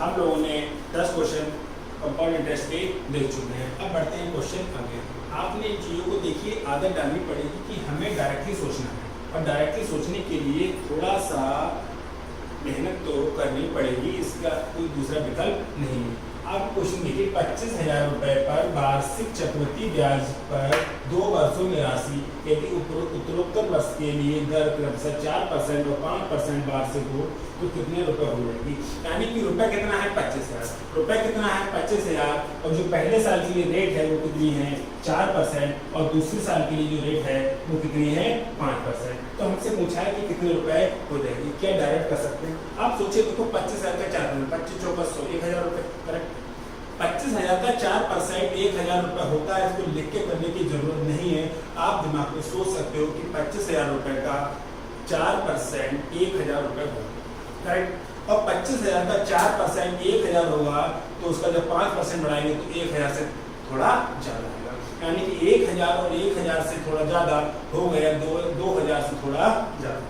हम लोगों ने 10 क्वेश्चन कंपाउंड इंटरेस्ट के देख चुके हैं। अब बढ़ते हैं क्वेश्चन आगे। आपने इन चीज़ों को देखिए आदत डालनी पड़ेगी कि हमें डायरेक्टली सोचना है, और डायरेक्टली सोचने के लिए थोड़ा सा मेहनत तो करनी पड़ेगी, इसका कोई दूसरा विकल्प नहीं है। आप क्वेश्चन देखिए, 25,000 रुपये पर वार्षिक चक्रवृद्धि ब्याज पर 2 वर्षों में राशि यदि उत्तरोत्तर वर्ष के लिए दर क्रमशः 4% और 5% वार्षिक हो तो कितने रुपए हो जाएगी। यानी कि रुपए कितना है 25,000, रुपए कितना है 25,000, और जो पहले साल के लिए रेट है वो कितनी है 4%, और दूसरे साल के लिए जो रेट है वो कितनी है 5%। तो हमसे पूछा है कि कितने रुपए हो जाएगी। क्या डायरेक्ट कर सकते हैं? आप सोचिए, देखो 25,000 का 4%, 25 चौका 100, 1,000 रुपये करेक्ट। 25,000 का 4% 1,000 रुपये होता है। इसको लिख के करने की जरूरत नहीं है, आप दिमाग में सोच सकते हो कि 25,000 रुपये का 4% 1,000 रुपये होगा, करेक्ट। और 25,000 का 4% 1,000 होगा तो उसका जब 5% बढ़ाएंगे तो 1,000 से थोड़ा ज़्यादा आएगा। यानी कि 1,000 और 1,000 से थोड़ा ज़्यादा हो गया 2,000 से थोड़ा ज़्यादा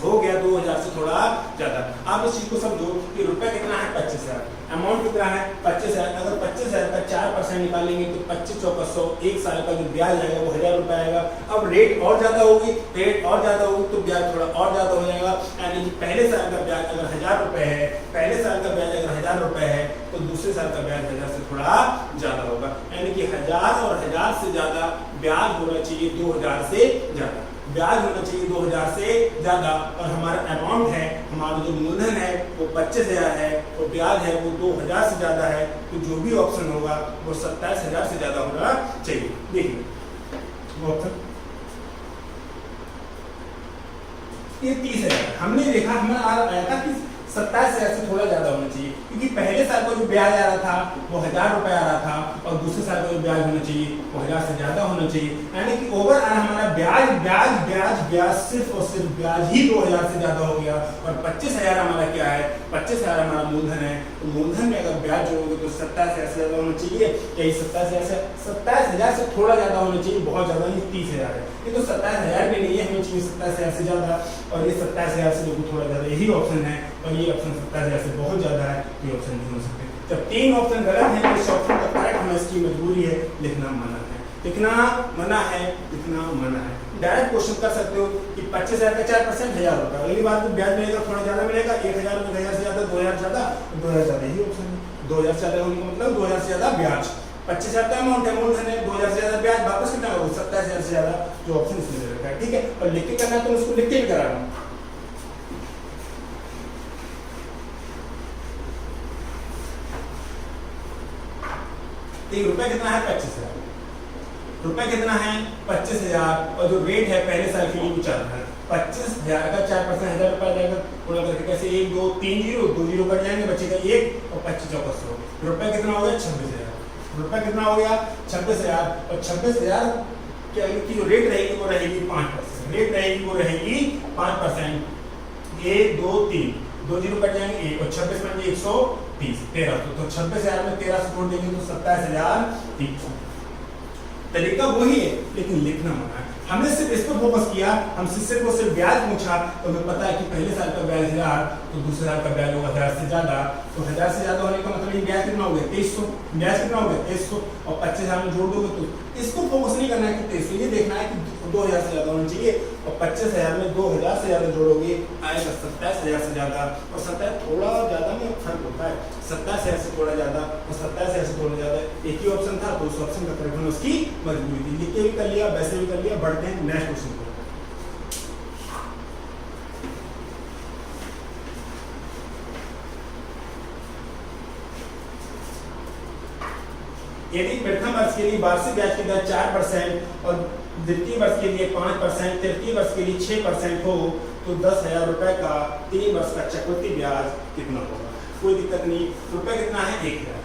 हो गया 2,000 से थोड़ा ज़्यादा। आप इस चीज़ को समझो कि रुपए कितना है 25,000, अमाउंट कितना है 25,000। अगर 25,000 का 4% निकालेंगे तो 25 चौका 100, एक साल का जो ब्याज आएगा वो 1,000 रुपये आएगा। अब रेट और ज़्यादा होगी, रेट और ज़्यादा होगी तो ब्याज थोड़ा और ज़्यादा हो जाएगा। यानी कि पहले साल का ब्याज अगर 1,000 रुपये है, पहले साल का ब्याज अगर 1,000 रुपये है तो दूसरे साल का ब्याज 1,000 से थोड़ा ज़्यादा होगा। यानी कि 1,000 और 1,000 से ज़्यादा ब्याज होना चाहिए 2,000 से ज़्यादा, ब्याज होना चाहिए 2,000 से ज़्यादा। और हमारा अमाउंट है, हमारा जो मूलधन है वो 25,000 है और ब्याज है वो 2,000 से ज़्यादा है। तो जो भी ऑप्शन होगा वो 27,000 से ज़्यादा होना चाहिए। देखिए ऑप्शन ये 30,000 हमने देखा, हमारा आया था कि 27,000 से थोड़ा ज़्यादा होना चाहिए, क्योंकि पहले साल का जो ब्याज आ रहा था वो 1,000 रुपये आ रहा था और दूसरे साल का जो ब्याज होना चाहिए वो 1,000 से ज़्यादा होना चाहिए। यानी कि ओवरऑल हमारा ब्याज ब्याज ब्याज ब्याज सिर्फ और सिर्फ ब्याज ही 2,000 से ज़्यादा हो गया। और 25,000 हमारा क्या है, 25,000 हमारा मूलधन है। तो मूलधन में अगर ब्याज जोड़ोगे तो 27,000 से ज़्यादा होना चाहिए। यही 27,000 से थोड़ा ज़्यादा होना चाहिए, बहुत ज़्यादा नहीं, 30,000 है। ये तो 27,000 भी नहीं है, हमें चाहिए 27,000 से ज़्यादा, और ये 27,000 से देखो थोड़ा ज़्यादा, यही ऑप्शन है। और ये ऑप्शन 27,000 से बहुत ज़्यादा है, ये ऑप्शन नहीं हो सकते। जब 3 ऑप्शन गलत है तो इस ऑप्शन का करेक्ट होना इसकी मजबूरी है, लिखना मना है, लिखना मना है, लिखना मना है। डायरेक्ट क्वेश्चन कर सकते हो कि 25,000 का 4% 1,000 रुपये। अगली बार तो ब्याज मिलेगा थोड़ा ज़्यादा मिलेगा, 1,000 में 1,000 से ज़्यादा, 2,000 ज़्यादा, 2,000 ज़्यादा, यही ऑप्शन है। 2,000 से ज़्यादा होने का मतलब 2,000 से ज़्यादा ब्याज, 25,000 का अमाउंट है, मूलधन है, 2,000 से ज़्यादा ब्याज, वापस कितना होगा 27,000 से ज़्यादा, जो ऑप्शन इसमें दे रखा है। ठीक है, और लिख के करना है तो उसको लिख के भी करा रहा हूँ। रुपए कितना है 25,000, रुपए कितना है 25,000, और जो रेट है पहले साल के लिए वो 4,000। 25,000 का 4% 1,000 रुपये जाएगा, पूरा करके कैसे 1 2 3 जीरो, 2 जीरो कट जाएंगे, बचेगा 1, और 25 चौका 100। रुपए कितना हो गया 26,000, रुपए कितना हो गया 26,000, और 26,000 की जो रेट रहेगी वो रहेगी 5%, रेट रहेगी वो रहेगी 5%। 1 2 3, 2 जीरो कट जाएंगे 1, और 26 बन जाए 130, 1300। तो 26,000 में 1300 जोड़ देंगे तो 27,300। तरीका वही है, लेकिन लिखना मना है। हमने सिर्फ इस पर फोकस किया, हम शिष्य को सिर्फ ब्याज पूछा तो हमें पता है कि पहले साल का ब्याज 1,000 तो दूसरे साल का ब्याज होगा 1,000 से ज़्यादा। तो 1,000 से ज़्यादा होने का मतलब ये ब्याज कितना हो गया 2300, ब्याज कितना हो गया 2300, और 25,000 में जोड़ दोगे तो इसको फोकस नहीं करना है कि 2300, ये देखना है कि 2,000 से ज़्यादा होना चाहिए। और 25,000 में 2,000 से ज़्यादा जोड़ोगे आएगा 27,000 से ज़्यादा, और 27 थोड़ा ज़्यादा में फर्क होता है, 27,000 से थोड़ा ज़्यादा और 27,000 से थोड़ा ज़्यादा, एक ही ऑप्शन था तो उस ऑप्शन का करेक्ट होना उसकी मजबूरी थी। लिख के भी कर लिया, वैसे भी कर लिया। बढ़ते हैं नेक्स्ट क्वेश्चन को। यदि प्रथम वर्ष के लिए वार्षिक ब्याज की दर 4% और द्वितीय वर्ष के लिए 5%, तृतीय वर्ष के लिए 6% हो तो 10,000 रुपये का 3 वर्ष का चक्रवृद्धि ब्याज कितना होगा। कोई दिक्कत नहीं। रुपए कितना है 1,000,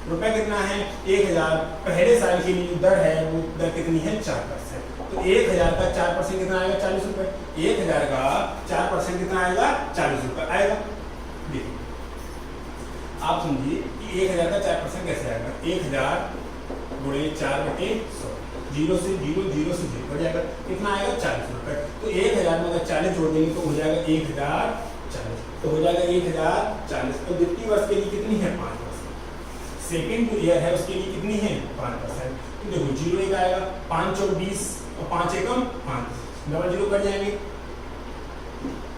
रुपए कितना है 1,000। पहले साल के लिए दर है वो दर कितनी है 4%। तो 1,000 का 4% कितना आएगा 40 रुपये। 1,000 का 4% कितना आएगा 40 रुपये आएगा। देखिए आप समझिए कि 1,000 का 4% कैसे आएगा। 1,000 गुणे 4/100, 0 से 0, 0 से 0 हो जाएगा, कितना आएगा 40 रुपये। तो 1,000 में अगर 40 जोड़ देंगे तो हो जाएगा 1,040। तो हो जाएगा 1040। तो द्वितीय वर्ष के लिए कितनी है 5%। सेकेंड ईयर है उसके लिए कितनी है 5%। तो देखो 0 एक आएगा, 5 और 20 और 5 एकम 5, डबल 0 कट जाएंगे।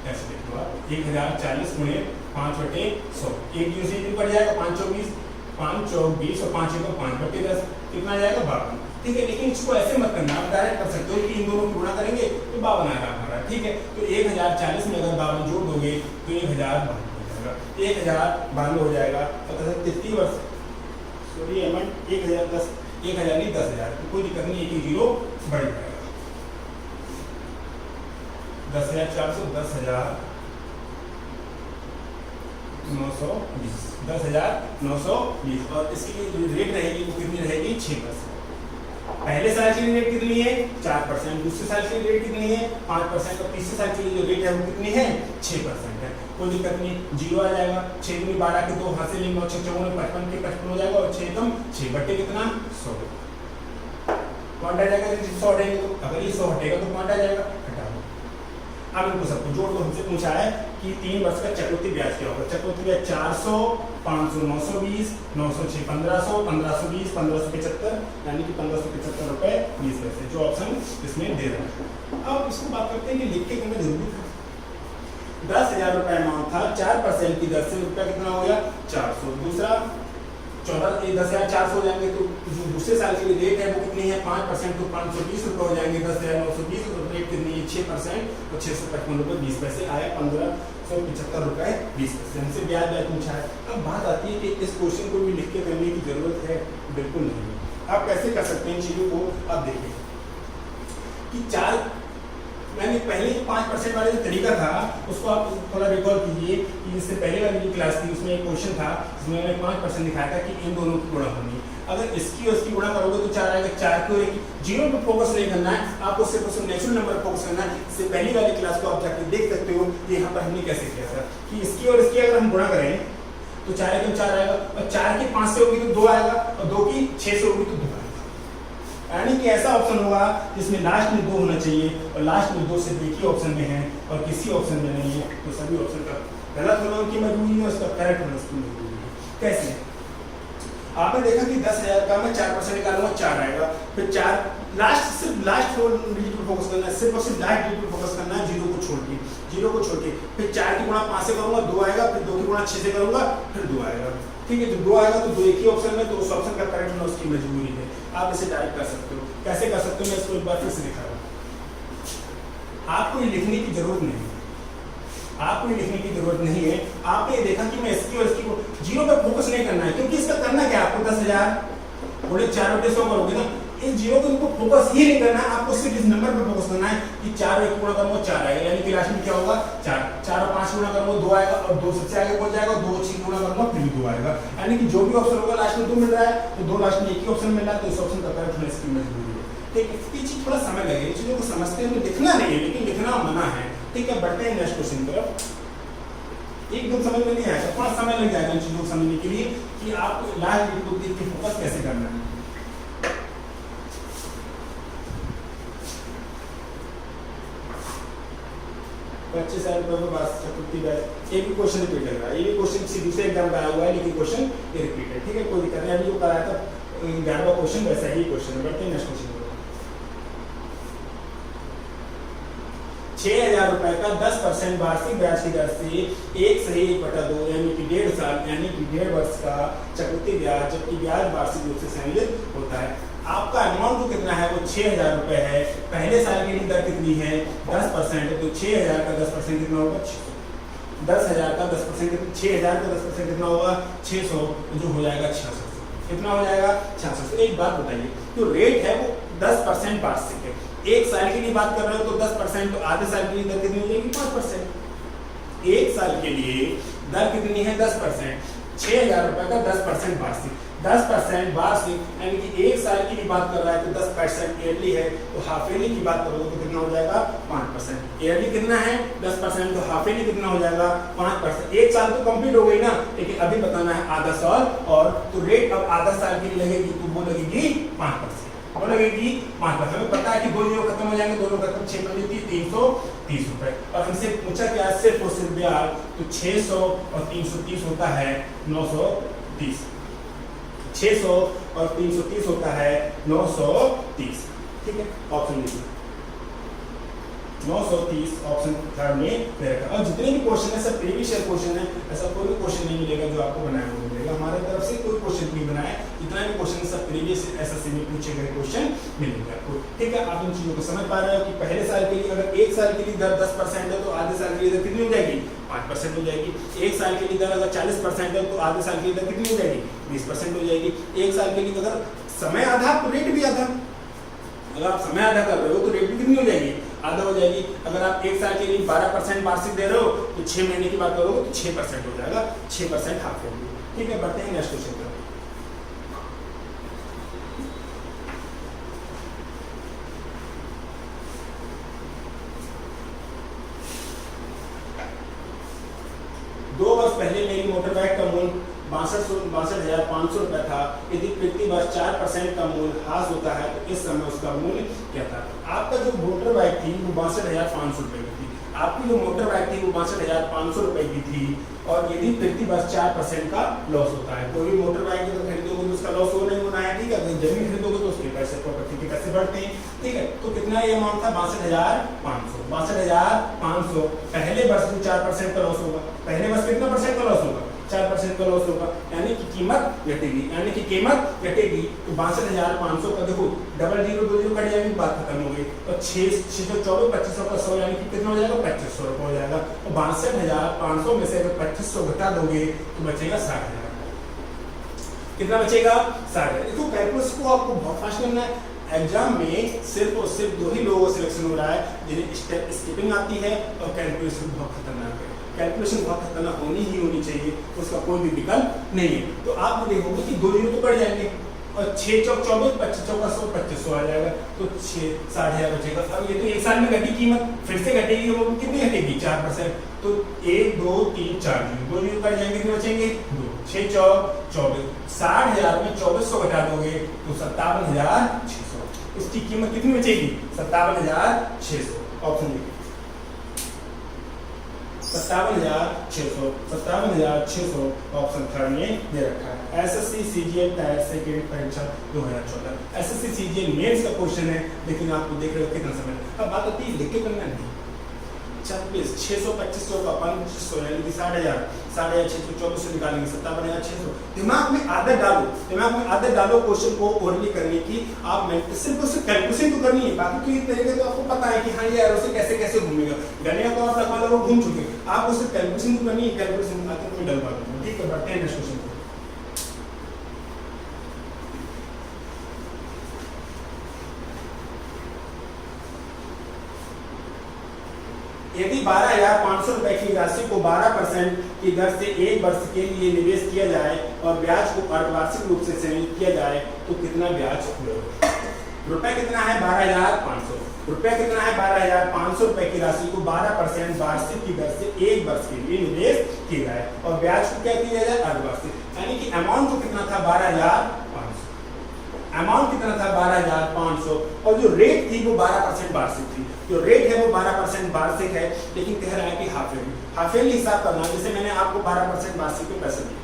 ऐसे देखो आप 1040 गुणे 5/100, एक 0 से 0 कट जाएगा, 5 और 20, 5 और 20 और 5 एकम 5/10, कितना आ जाएगा 52। ठीक है, लेकिन इसको ऐसे मत करना, आप डायरेक्ट कर सकते हो कि इन दोनों को गुणा करेंगे तो 52 आएगा हमारा। ठीक है, तो 1040 में अगर 52 जोड़ दोगे तो 1052 हो जाएगा, 1052 हो जाएगा। तो तृतीय वर्ष सॉरी अमाउंट 1010 नहीं 10,000, तो कोई दिक्कत नहीं, एक 0 बढ़ जाएगा। 10,400 10,920 10,920 और इसकी जो रेट रहेगी वो कितनी रहेगी 6%। पहले साल के लिए रेट कितनी है 4%, दूसरे साल के लिए रेट कितनी है 5% और तीसरे साल के लिए जो रेट है वो कितनी है 6% है। कोई दिक्कत नहीं, 0 आ जाएगा, 6 दूनी 12 के 2 हाथ से लेंगे और 6 चौगुने 55 के 55 हो जाएगा और 6 कम 6 बटे कितना 100 पॉइंट आ जाएगा। 100 हटेगा तो अगर ये 100 हटेगा तो पॉइंट आ जाएगा, हटा दो। अब इनको सबको जोड़ दो। हमसे पूछा है कि 3 वर्ष का चक्रवृद्धि ब्याज क्या होगा। चक्रवृद्धि ब्याज 400, 500, 920, 906, 1500, 1520, 1575, यानी कि 1575 रुपए 20 पैसे, जो ऑप्शन इसमें दे रहा है। अब इसको बात करते हैं कि लिख के करना जरूरी था। 10,000 रुपए अमाउंट था, 4% की दर से रुपया कितना हो गया 400। दूसरा 10,400 हो जाएंगे तो जो दूसरे साल के लिए रेट है वो कितनी है 5%, तो 520 रुपये हो जाएंगे। 10,920 रेट कितनी है 6% और 655 रुपये 20 पैसे आया, 1575 रुपये 20 पैसे। हमसे ब्याज पूछा है। अब बात आती है कि इस क्वेश्चन को भी लिख के करने की जरूरत है, बिल्कुल नहीं। आप कैसे कर सकते हैं चीजों को। अब देखिए कि मैंने पहले जो 5% वाले जो तरीका था उसको आप थोड़ा रिकॉल कीजिए कि इससे पहले वाली जो क्लास थी उसमें एक क्वेश्चन था जिसमें मैंने 5% दिखाया था कि इन दोनों की गुणा होनी। अगर इसकी और इसकी गुणा करोगे तो 4 आएगा। 4 को एक 0 पर फोकस नहीं करना है, आपको सिर्फ नेचुरल नंबर पर फोकस करना है। इससे पहली वाली क्लास को आप जाकर देख सकते हो कि यहाँ पर हमने कैसे किया था कि इसकी और इसकी अगर हम गुणा करें तो 4 एकम 4 आएगा और 4 की 5 से होगी तो 2 आएगा और 2 की 6 से होगी तो 2 आएगा। यानी कि ऐसा ऑप्शन होगा जिसमें लास्ट में 2 होना चाहिए और लास्ट में 2 सिर्फ एक ही ऑप्शन में है और किसी ऑप्शन में नहीं है, तो सभी ऑप्शन का गलत होना उनकी मजबूरी है, उसका करेक्ट होना उसकी मजबूरी है। कैसे आपने देखा कि 10,000 का मैं 4% निकालूंगा 4 आएगा, फिर 4 सिर्फ लास्ट डिजिट पर फोकस करना है, सिर्फ और सिर्फ लास्ट डिजिट पर फोकस करना है, 0 को छोड़ के फिर 4 की गुणा 5 से करूंगा 2 आएगा, फिर 2 की गुणा 6 से करूंगा फिर 2 आएगा। ठीक है, तो 2 आएगा तो 2 एक ही ऑप्शन में, तो उस ऑप्शन का करेक्ट होना उसकी मजबूरी है। आप इसे डायरेक्ट कर सकते हो। कैसे कर सकते हो मैं इसको एक बार फिर से दिखा रहा हूं। आपको ये लिखने की जरूरत नहीं है, आपको ये लिखने की जरूरत नहीं है। आपने देखा कि मैं इसकी और इसकी को 0 पे फोकस नहीं करना है, क्योंकि इसका करना क्या है आपको 10,000 बोले 4/100 करोगे ना, इस 0 को इनको फोकस ही नहीं करना है, आपको सिर्फ इस नंबर पे फोकस करना है कि 4 एक गुणा करूंगा 4 आएगा, यानी कि लास्ट में क्या होगा 4 और 5 गुणा करूंगा 2 आएगा और 2 सबसे आगे पहुंच जाएगा, 2 6 गुणा करूंगा फिर भी 2 आएगा। यानी कि जो भी ऑप्शन होगा लास्ट में 2 मिल रहा है तो 2 लास्ट में एक ही ऑप्शन मिल रहा है, तो इस ऑप्शन का करेक्ट होना इसकी मजबूरी है। ठीक है, ये चीज थोड़ा समय लगेगा, चीजों को समझते हैं, लिखना नहीं है लेकिन लिखना मना है। ठीक है, बढ़ते हैं नेक्स्ट क्वेश्चन की तरफ। एकदम समझ में नहीं आएगा, थोड़ा समय लग जाएगा इन चीजों को समझने के लिए कि आप लास्ट डिजिट को देख के फोकस कैसे करना है। 25,000 रुपये में बस चतुर्थी बैच। एक भी क्वेश्चन रिपीट लग रहा है, ये भी क्वेश्चन किसी दूसरे एग्जाम का आया हुआ है लेकिन क्वेश्चन ये रिपीट है। ठीक है, कोई दिक्कत नहीं। अभी जो कराया था 11वां क्वेश्चन वैसा ही क्वेश्चन है। बढ़ते हैं नेक्स्ट क्वेश्चन। 6,000 रुपए का 10% वार्षिक ब्याज की दर से 1/1/2 यानी कि 1.5 साल यानी कि 1.5 वर्ष का चक्रवृद्धि ब्याज, जबकि ब्याज वार्षिक रूप से सम्मिलित होता है। आपका अमाउंट तो कितना है वो 6,000 रुपए है। पहले साल के लिए दर कितनी है 10%, तो 6,000 का 10% कितना होगा 10,000 का 10% 6,000 का 10% कितना होगा 600, जो हो जाएगा 600। कितना हो जाएगा 600। तो एक बात बताइए, तो रेट है वो 10% वार्षिक है। एक साल के लिए बात कर रहे हो तो 10%, तो आधे साल के लिए दर कितनी हो जाएगी 5%। एक साल के लिए दर कितनी है 10%, 6,000 रुपए का 10% वार्षिक। 10% वार्षिक यानी कि एक साल की भी बात कर रहा है तो 10% ईयरली है, तो हाफ ईयरली की बात करोगे तो कितना हो जाएगा 5%। ईयरली कितना है 10%, तो हाफ ईयरली कितना हो जाएगा 5%। एक साल तो कंप्लीट हो गई ना, लेकिन अभी बताना है आधा साल और, तो रेट अब आधा साल के लिए लगेगी तो वो लगेगी 5%। बोलोगे कि 5%। हमें पता है कि 2 जीरो खत्म हो जाएंगे, दोनों खत्म, 6 बजे 330 रुपए। और हमसे पूछा क्या सिर्फ और सिर्फ ब्याज, तो 600 और 330 होता है 930। 600 और 330 होता है 930। ठीक है, ऑप्शन लीजिए 930 ऑप्शन थर्ड में दे रखा। और जितने भी क्वेश्चन है सब प्रीवियस ईयर क्वेश्चन है, ऐसा कोई भी क्वेश्चन नहीं मिलेगा जो आपको बनाया हुआ मिलेगा। हमारे तरफ से कोई क्वेश्चन नहीं बनाया, जितना भी क्वेश्चन सब प्रीवियस एसएससी में पूछे गए क्वेश्चन मिलेंगे आपको। ठीक है, आप इन चीजों को समझ पा रहे हो कि पहले साल के लिए अगर एक साल के लिए दर 10% है तो आधे साल के लिए दर कितनी हो जाएगी, 5% हो जाएगी। एक साल के लिए दर अगर 40% है तो आधे साल के लिए दर कितनी हो जाएगी, 20% हो जाएगी। एक साल के लिए अगर समय आधा तो रेट भी आधा, अगर आप समय आधा कर रहे हो तो रेट भी कितनी हो जाएगी, आधा हो जाएगी। अगर आप एक साल के लिए 12% वार्षिक दे रहे हो तो 6 महीने की बात करोगे तो 6% हो जाएगा, 6% हाफ ईयरली। ठीक है, बढ़ते हैं नेक्स्ट क्वेश्चन पर। दो वर्ष पहले मेरी मोटर बाइक का मूल्य 62,500 रुपए था। यदि प्रति वर्ष 4% का मूल्य ह्रास होता है तो इस समय उसका मूल्य क्या था। आपका जो मोटर बाइक थी वो 62,500 रुपए की थी। आपकी जो मोटर बाइक थी वो 62,500 रुपए की थी। और यदि प्रति वर्ष 4% का लॉस होता है, कोई भी मोटर बाइक अगर खरीदोगे तो उसका लॉस हो नहीं होना है। ठीक है, अगर जमीन खरीदोगे तो उसके पैसे, प्रॉपर्टी के पैसे बढ़ते हैं। ठीक है, तो कितना ये अमाउंट था, 62,500। 62,500 पहले वर्ष में 4% का लॉस होगा। पहले वर्ष कितना परसेंट का लॉस होगा, 4% का लॉस होगा, यानी कि कीमत घटेगी, यानी कि कीमत घटेगी। तो 62,500 का देखो डबल जीरो 2 जीरो कट जाएगी, बात खत्म हो गई। और 6 6 24 2500 का 100 यानी कि कितना हो जाएगा, 2500 रुपये हो जाएगा। और 62,500 में से अगर 2500 घटा दोगे तो बचेगा 60,000। कितना बचेगा, 60,000। देखो कैलकुलस को आपको बहुत फास्ट करना है। एग्जाम में सिर्फ और सिर्फ 2 ही लोगों का सिलेक्शन हो रहा है जिन्हें स्टेप स्किपिंग आती है और कैलकुलेशन बहुत खतरनाक है। कैलकुलेशन बहुत खतरनाक होनी चाहिए, उसका कोई भी विकल्प नहीं है। तो आप देखोगे कि 2 जीरो तो बढ़ जाएंगे और 6 चौक 24 25 चौका 100 2500 आ जाएगा, तो 60,000 बचेगा। अब ये तो एक साल में घटी कीमत, फिर से घटेगी, वो कितनी घटेगी, 4%। तो 1 2 3 4 2 जीरो कट जाएंगे, कितने बचेंगे, 2 6 चौक 24। 60,000 में 2400 घटा दोगे तो 57,600। इसकी कीमत कितनी बचेगी, 57,600। ऑप्शन देखिए 57,600, 57,600 ऑप्शन थर्ड में दे रखा है। एसएससी सीजीएल टायर सेकेंड परीक्षा 2014 एसएससी सीजीएल मेंस का क्वेश्चन है, लेकिन आपको देख रहे हो कितना समय। अब बात होती है लिख के करना नहीं, 26 600 2500 का 500 यानी कि 60,000 60,624 से निकालेंगे 57,600। दिमाग में आदत डालो, दिमाग में आदत डालो क्वेश्चन को ओरली करने की। आप सिर्फ उससे कैलकुलेशन तो करनी है, बाकी की तरीके तो आपको पता है कि हाँ ये एरो से कैसे कैसे घूमेगा। गणिया तो आप लगभग लोग घूम चुके, आप उससे कैलकुलेशन तो करनी है। कैलकुलेशन आते तो मैं डल पाता हूँ। ठीक है, बढ़ते हैं नेक्स्ट क्वेश्चन को। यदि 12,500 रुपए की राशि को 12% की दर से 1 वर्ष के लिए निवेश किया जाए और ब्याज को अर्धवार्षिक रूप से संयोजित किया जाए तो कितना ब्याज मिलेगा। रुपए कितना है, 12,500 रुपए कितना है, 12,500 रुपए की राशि को 12% वार्षिक की दर से 1 वर्ष के लिए निवेश किया जाए और ब्याज को क्या किया जाए, अर्धवार्षिक। यानी कि अमाउंट को कितना था, 12,500। अमाउंट कितना था, 12,500 और जो रेट थी वो 12% वार्षिक थी। जो रेट है वो 12% वार्षिक है, लेकिन कह रहा है कि हाफ ईयरली हिसाब करना। जैसे मैंने आपको 12% वार्षिक पे पैसा दिया,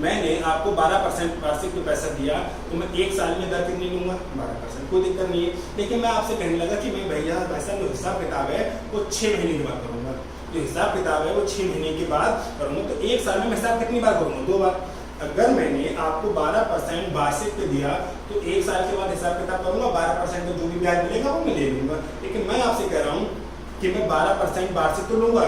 मैंने आपको 12% वार्षिक पे पैसा दिया तो मैं 1 साल में दर कितनी लूंगा, 12%, कोई दिक्कत नहीं है। लेकिन मैं आपसे कहने लगा कि मैं भैया पैसा जो हिसाब किताब है वो 6 महीने के बाद करूंगा। जो हिसाब किताब है वो 6 महीने के बाद करूंगा, तो 1 साल में मैं हिसाब कितनी बार करूंगा, 2 बार। अगर मैंने आपको 12% वार्षिक पे दिया तो 1 साल के बाद हिसाब किताब करूंगा, 12% का जो भी ब्याज मिलेगा वो मैं ले लूंगा। लेकिन मैं आपसे कह रहा हूं कि मैं 12% वार्षिक तो लूंगा,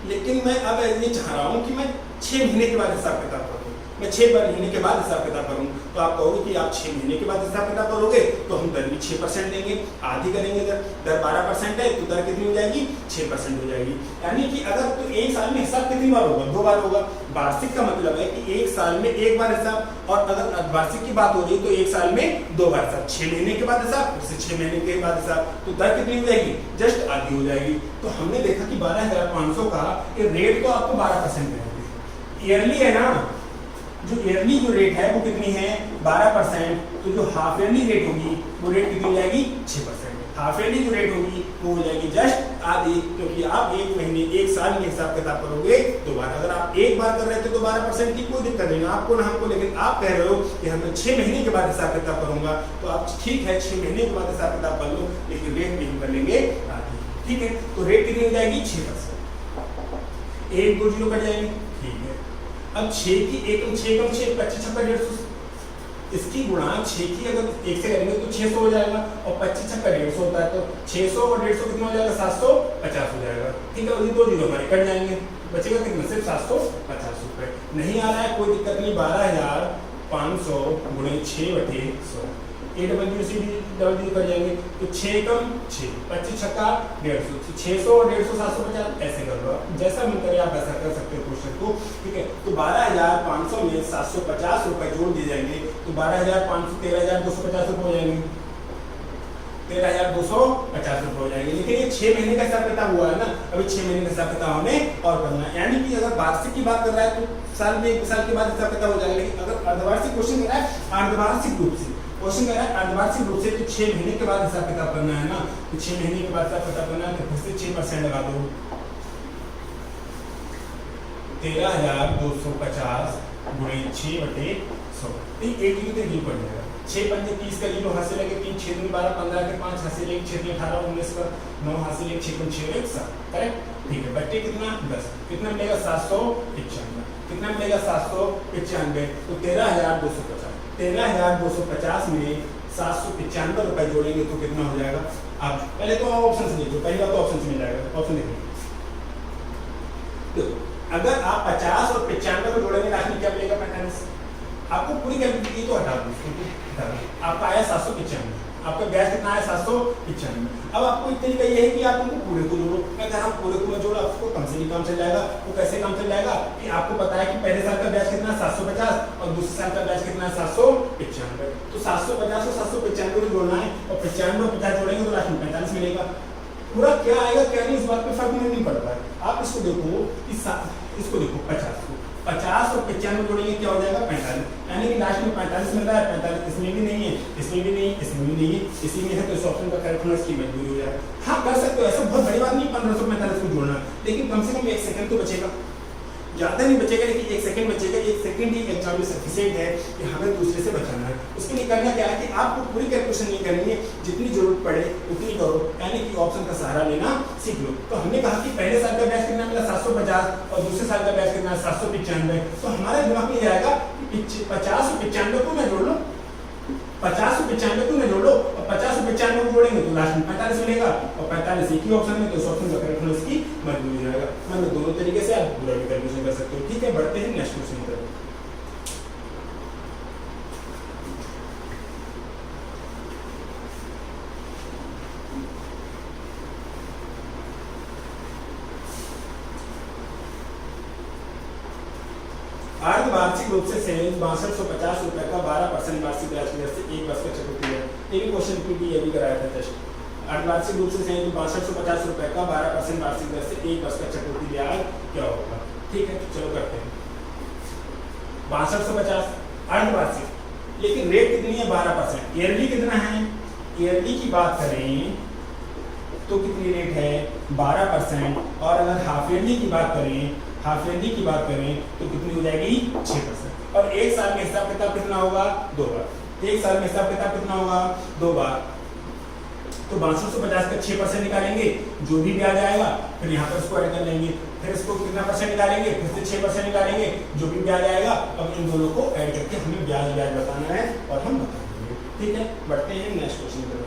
लेकिन मैं अब ये चाह रहा हूं कि मैं 6 महीने के बाद हिसाब किताब करूं। मैं 6 महीने के बाद हिसाब किताब करूं तो आप कहोगे कि आप 6 महीने के बाद हिसाब किताब करोगे तो हम दर भी 6% देंगे, आधी करेंगे। दर 12% है तो दर कितनी हो जाएगी, 6% हो जाएगी। यानी कि अगर तो 1 साल में हिसाब कितनी बार होगा, 2 बार होगा। वार्षिक का मतलब है कि 1 साल में 1 बार हिसाब, और अगर वार्षिक की बात हो रही है तो 1 साल में 2 बार हिसाब। 6 महीने के बाद हिसाब, उससे 6 महीने के बाद हिसाब, तो दर कितनी हो जाएगी, जस्ट आधी हो जाएगी। तो हमने देखा कि 12,500 का रेट तो आपको 12% है, ईयरली है ना, जो ईयरली जो रेट है वो कितनी है 12%, तो जो हाफ ईयरली रेट होगी वो रेट कितनी हो जाएगी 6%। हाफ ईयरली जो रेट होगी वो हो जाएगी जस्ट आधी, क्योंकि आप एक महीने एक साल में हिसाब किताब करोगे दो बार। अगर आप एक बार कर रहे थे तो 12% की कोई दिक्कत नहीं आपको ना हमको, लेकिन आप कह रहे हो कि हमें 6 महीने के बाद हिसाब किताब करूंगा, तो आप ठीक है 6 महीने के बाद हिसाब किताब कर लो, लेकिन रेट नहीं कर लेंगे आधी। ठीक है, तो रेट कितनी हो जाएगी 6%। एक दो जीरो कट जाएंगे, ठीक है। अब 6 की एकम 6 कम 6 25 छक्का 150, इसकी गुणा 6 की अगर 1 से करेंगे तो 600 हो जाएगा, और 25 छक्का 150 होता है, तो 600 और 150 कितना हो जाएगा 750 हो जाएगा। ठीक है, ये दो जीरो हमारे कट जाएंगे, बचेगा कितना सिर्फ 750 रुपए। नहीं आ रहा है कोई दिक्कत नहीं, 12,500 गुणे 6/100, A double zero C double zero कर जाएंगे, तो 6 कम 6 25 छक्का 150, 600 और 150 750 ऐसे कर लो, जैसा मन करे आप ऐसा कर सकते हो क्वेश्चन को। ठीक है, तो 12,500 में 750 रुपए जोड़ दिए जाएंगे, तो 12,500 13,250 रुपए हो जाएंगे, 13,250 रुपए हो जाएंगे। लेकिन ये 6 महीने का हिसाब किताब हुआ है ना, अभी 6 महीने का हिसाब किताब हमें और करना है। यानी कि अगर वार्षिक की बात कर रहा है तो साल में 1 साल के बाद हिसाब किताब हो जाएगा, लेकिन अगर अर्धवार्षिक क्वेश्चन कर रहा है अर्धवार्षिक रूप से क्वेश्चन कर रहा है अर्धवार्षिक रूप से, तो 6 महीने के बाद हिसाब किताब करना है ना, तो 6 महीने के बाद हिसाब किताब करना है, तो फिर से 6% लगा दो, 13,250 गुणे 6/100, एक जीरो तो जीरो पड़ जाएगा, 6 पंजे 30 का जीरो हासिल है, 3 6 दूनी 12 15 के 5 हासिल है, 6 3 18 19 का 9 हासिल है, 6 6 1 7, करेक्ट। ठीक है, बट्टे कितना 10, कितना मिलेगा 795, कितना मिलेगा 795, तो 13,250, 13,250 में 795 रुपए जोड़ेंगे तो कितना हो जाएगा। आप पहले तो ऑप्शन से देखो, पहली बात तो ऑप्शन से मिल जाएगा, ऑप्शन देखिए। देखो अगर आप 50 और 95 को जोड़ेंगे लास्ट में क्या मिलेगा 45, आपको पूरी कैलकुलेट तो हटा दो, आपका आया 795, आपका ब्याज कितना आया 795। अब आपको एक तरीका ये है कि आप उनको पूरे को जोड़ो, अगर हम पूरे को जोड़ो आपको कम से भी काम चल जाएगा। वो कैसे काम चल जाएगा कि आपको पता है कि पहले साल का ब्याज कितना 750 और दूसरे साल का ब्याज कितना 795, तो 750 और 795 को जोड़ना है, और 95 और 50 जोड़ेंगे तो लास्ट में 45 मिलेगा। पूरा क्या आएगा क्या नहीं इस बात पे फर्क नहीं पड़ता है। आप इसको देखो, इसको देखो 50 और 95 जोड़ेंगे क्या हो जाएगा 45, यानी कि लास्ट में 45 मिल रहा है, 45 इसमें भी नहीं है, इसमें भी नहीं, इसमें भी नहीं है, इसी में है, तो इस ऑप्शन का करेक्ट होना इसकी मजबूरी हो जाएगा। हाँ कर सकते हो, ऐसा बहुत बड़ी बात नहीं 1545 को जोड़ना, लेकिन कम से कम 1 सेकंड तो बचेगा, ज़्यादा नहीं बचेगा लेकिन 1 सेकंड बचेगा। 1 सेकंड ही एग्जाम में सफिशिएंट है कि हमें दूसरे से बचाना है। उसके लिए करना क्या है कि आपको पूरी कैलकुलेशन नहीं करनी है, जितनी जरूरत पड़े उतनी करो, यानी कि ऑप्शन का सहारा लेना सीख लो। तो हमने कहा कि पहले साल का बैच कितना मिला 750 और दूसरे साल का बैच कितना 795, तो हमारे दिमाग में ये आएगा कि 50 और 95 को मैं जोड़ लो, 50 और 95 को मैं जोड़ लो, और 50 और 95 को जोड़ेंगे तो लास्ट में 45 मिलेगा, और 45 एक ही ऑप्शन में, तो इस ऑप्शन का करेक्ट होना इसकी मजबूरी हो जाएगा। मतलब दोनों तरीके से आप पूरा भी कैलकुलेशन कर सकते हो। ठीक है, बढ़ते हैं नेक्स्ट क्वेश्चन की तरफ। अर्धवार्षिक रूप से सहज 6250 रुपए का 12% वार्षिक ब्याज की दर से एक वर्ष का चक्रवृद्धि ब्याज, ये भी क्वेश्चन भी ये भी कराया था जस्ट। अर्धवार्षिक रूप से सहज 6250 रुपए का 12% वार्षिक दर से एक वर्ष का चक्रवृद्धि ब्याज क्या होगा। ठीक है, चलो करते हैं। 6250 अर्धवार्षिक, लेकिन रेट कितनी है 12%, ईयरली कितना है, ईयरली की बात करें तो कितनी रेट है 12%, और अगर हाफ ईयरली की बात करें, हाफ ईयरली की बात करें तो कितनी हो जाएगी 6%, और एक साल में हिसाब किताब कितना होगा 2 बार, एक साल में हिसाब किताब कितना होगा 2 बार, तो 6250 का 6% निकालेंगे, जो भी ब्याज आएगा फिर यहाँ पर इसको ऐड कर लेंगे, फिर इसको कितना परसेंट निकालेंगे, फिर से 6% निकालेंगे, जो भी ब्याज आएगा। अब इन दोनों को ऐड करके हमें ब्याज बताना है और हम बता देंगे। ठीक है, बढ़ते हैं नेक्स्ट क्वेश्चन की तरफ।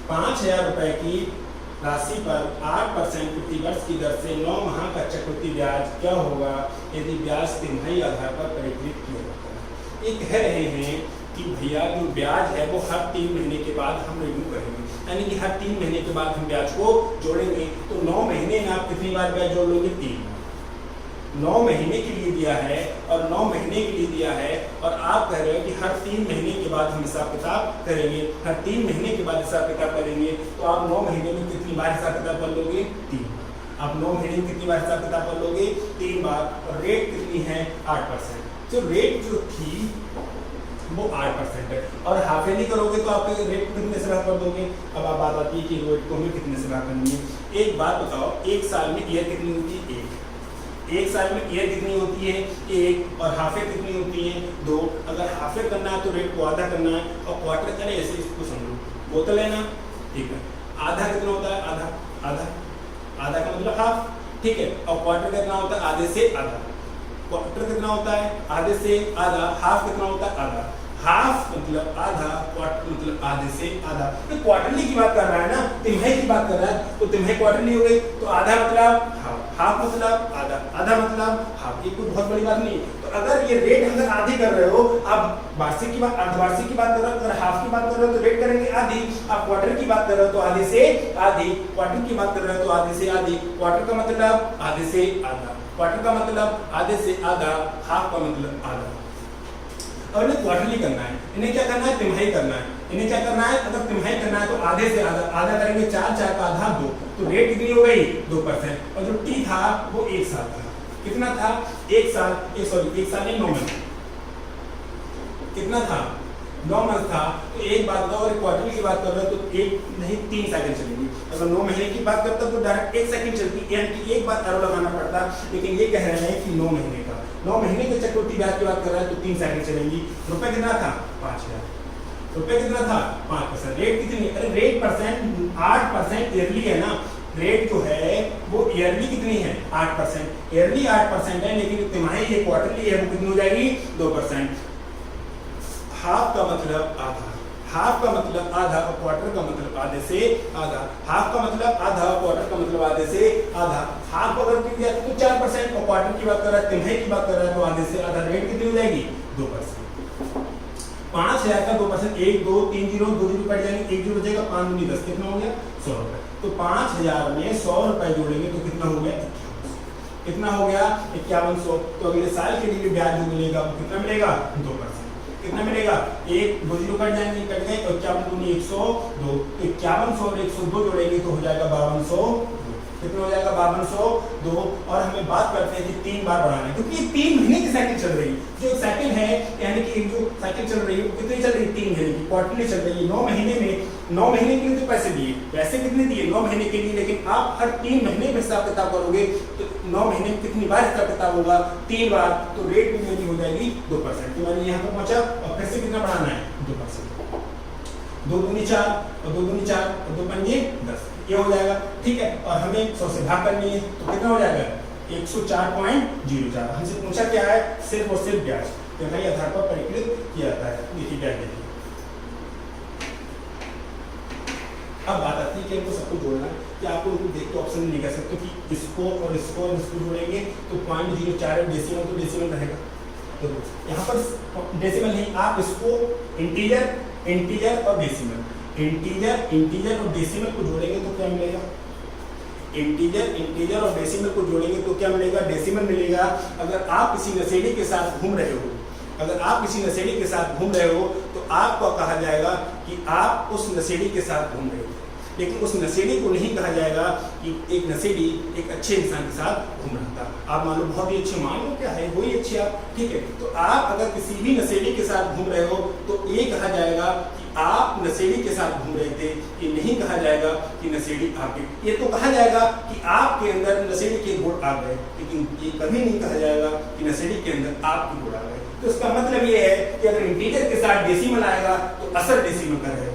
₹5000 की राशि पर 8% प्रति वर्ष की दर से 9 माह का चक्रवृद्धि ब्याज क्या होगा यदि ब्याज तिमाही आधार पर परिवर्तित किया जाता है। ये कह रहे हैं कि भैया जो ब्याज है वो हर 3 महीने के बाद हम रिव्यू करेंगे, यानी कि हर 3 महीने के बाद हम ब्याज को जोड़ेंगे। तो 9 महीने में आप कितनी बार ब्याज जोड़ लोगे 3 बार, 9 महीने के लिए दिया है और 9 महीने के लिए दिया है और आप कह रहे हो कि हर 3 महीने के बाद हम हिसाब किताब करेंगे, हर 3 महीने के बाद हिसाब किताब करेंगे, तो आप 9 महीने में कितनी बार हिसाब किताब कर लोगे? 3 बार। आप 9 महीने में कितनी बार हिसाब किताब कर लोगे? 3 बार। और रेट कितनी है? 8%। तो रेट जो थी वो 8% है और हाफ ईयरली करोगे तो आप रेट कितने से भाग कर दोगे? अब आप बात आती है कि रेट को हमें कितने से भाग करनी है। एक बात बताओ, एक साल में ईयर कितनी होती है? एक साल में ईयर कितनी होती है? 1। और हाफ ईयर कितनी होती है? 2। अगर हाफ ईयर करना है तो रेट को आधा करना है और क्वार्टर करें ऐसे इसको समझो, बोतल है ना, ठीक है, आधा कितना होता है? आधा। आधा आधा का मतलब हाफ, ठीक है। और क्वार्टर कितना होता है? आधे से आधा। क्वार्टर कितना होता है? आधे से आधा। हाफ कितना होता है? आधा। हाफ मतलब आधा, क्वार्टर मतलब आधे से आधा। तो क्वार्टरली की बात कर रहा है ना, तिमाही की बात कर रहा है, तो तिमाही क्वार्टरली हो गई। तो आधा मतलब हाफ, हाफ मतलब आधा, आधा मतलब हाफ। ये कोई बहुत बड़ी बात नहीं। तो अगर ये रेट अगर आधी कर रहे हो, आप वार्षिक की बात, अर्धवार्षिक की बात कर रहे हो, अगर हाफ की बात कर रहे हो तो रेट करेंगे आधी। आप क्वार्टर की बात कर रहे हो तो आधे से आधी। क्वार्टर की बात कर रहे हो तो आधे से आधी। क्वार्टर का मतलब आधे से आधा, क्वार्टर का मतलब आधे से आधा, हाफ का मतलब आधा। और इन्हें क्वार्टरली करना है, इन्हें क्या करना है? तिमाही करना है। इन्हें क्या करना है? अगर तिमाही करना है तो आधे से आधा, आधा करेंगे 4, 4 का आधा 2, तो रेट कितनी हो गई? 2%। और जो टी था वो 1 साल था। कितना था? 1 साल, सॉरी 1 साल नहीं 9 मंथ। कितना था? 9 मंथ था। तो एक बात बताओ, अगर क्वार्टरली की बात कर रहे हो तो 1 नहीं 3 सेकंड चलेगी। अगर 9 महीने की बात करता तो डायरेक्ट 1 सेकंड चलती, यानी कि एक बार एरो लगाना पड़ता। लेकिन ये कह रहे हैं कि 9 महीने का, 9 महीने के चक्रवृद्धि ब्याज की बात कर रहा है तो 3 सेकंड चलेंगी। रुपए कितना था? 5000। रुपए कितना था? 5%। रेट कितनी? अरे रेट परसेंट 8% ईयरली है ना, रेट जो है वो ईयरली कितनी है? 8%। ईयरली 8% है, लेकिन तिमाही ये क्वार्टरली है, वो कितनी हो जाएगी? 2%। हाफ का मतलब आधा, हाफ का मतलब आधा और क्वार्टर का मतलब आधे से आधा। हाफ का मतलब आधा, क्वार्टर का मतलब आधे से आधा। हाफ अगर किया तो 4% और क्वार्टर की बात कर रहा है, तिमाही की बात कर रहा है तो आधे से आधा। रेट कितनी हो जाएगी? 2%। 5000 का 2%, 1 2 3 0 2 0 कट जाएंगे, 1 0 बचेगा, 5 दूनी 10, कितना हो गया? 100 रुपए। तो 5000 में 100 रुपए जोड़ेंगे तो कितना हो गया? 5100। कितना हो गया? 5100। तो अगले साल के लिए ब्याज जो मिलेगा वो कितना मिलेगा? 2%। कितना मिलेगा? 1 2 0 कट जाएंगे, कट गए, 51 दूनी 102, तो 5100 और 102 जोड़ेंगे तो हो जाएगा 5200। कितना हो जाएगा? 5202। और हमें बात करते हैं कि 3 बार बढ़ाना है, क्योंकि 3 महीने की साइकिल चल रही है। जो साइकिल है यानी कि जो साइकिल चल रही है वो कितनी चल रही है? 3 महीने की, क्वार्टरली चल रही है। 9 महीने में, 9 महीने के लिए तो पैसे दिए, पैसे कितने दिए? 9 महीने के लिए। लेकिन आप हर 3 महीने में हिसाब किताब करोगे तो 9 महीने में कितनी बार हिसाब किताब होगा? 3 बार। तो रेट भी मेरी हो जाएगी 2%। तो मैंने यहाँ पर पहुंचा और फिर से कितना बढ़ाना है? 2%। 2 दूनी 4 और 2 दूनी 4 और 2 पंजे 10, ये हो जाएगा, ठीक है। और हमें 100 से भाग करनी है तो कितना हो जाएगा? 104.04। हमसे पूछा क्या है? सिर्फ और सिर्फ ब्याज, तिमाही आधार पर परिकलित किया जाता है। देखिए ब्याज देखिए। अब बात आती है कि हमको सबको जोड़ना है, कि आपको उनको देख के ऑप्शन नहीं कर सकते कि इसको और इसको और इसको जोड़ेंगे तो 0.04 डेसिमल तो डेसिमल रहेगा। तो यहाँ पर डेसिमल नहीं, आप इसको इंटीजर, इंटीजर और डेसिमल, इंटीजर, इंटीजर और डेसिमल को जोड़ेंगे तो क्या मिलेगा? इंटीजर, इंटीजर और डेसिमल को जोड़ेंगे तो क्या मिलेगा? डेसिमल मिलेगा। अगर आप किसी नशेड़ी के साथ घूम रहे हो, अगर आप किसी नशेड़ी के साथ घूम रहे हो तो आपको कहा जाएगा कि आप उस नशेड़ी के साथ घूम रहे हो। लेकिन उस नशेड़ी को नहीं कहा जाएगा कि एक नशेड़ी एक अच्छे इंसान के साथ घूम रहा था। आप मान लो बहुत ही अच्छे, मान लो क्या है वही अच्छे आप, ठीक है। तो आप अगर किसी भी नशेड़ी के साथ घूम रहे हो तो ये कहा जाएगा कि आप नशेड़ी के साथ घूम रहे थे। ये नहीं कहा जाएगा कि नशेड़ी आपके, ये तो कहा जाएगा कि आपके अंदर नशेड़ी के गुण आ गए, लेकिन ये कभी नहीं कहा जाएगा कि नशेड़ी के अंदर आपके गुण आ गए। तो इसका मतलब ये है कि अगर इंटीजर के साथ डेसिमल आएगा तो असर डेसिमल का रहेगा।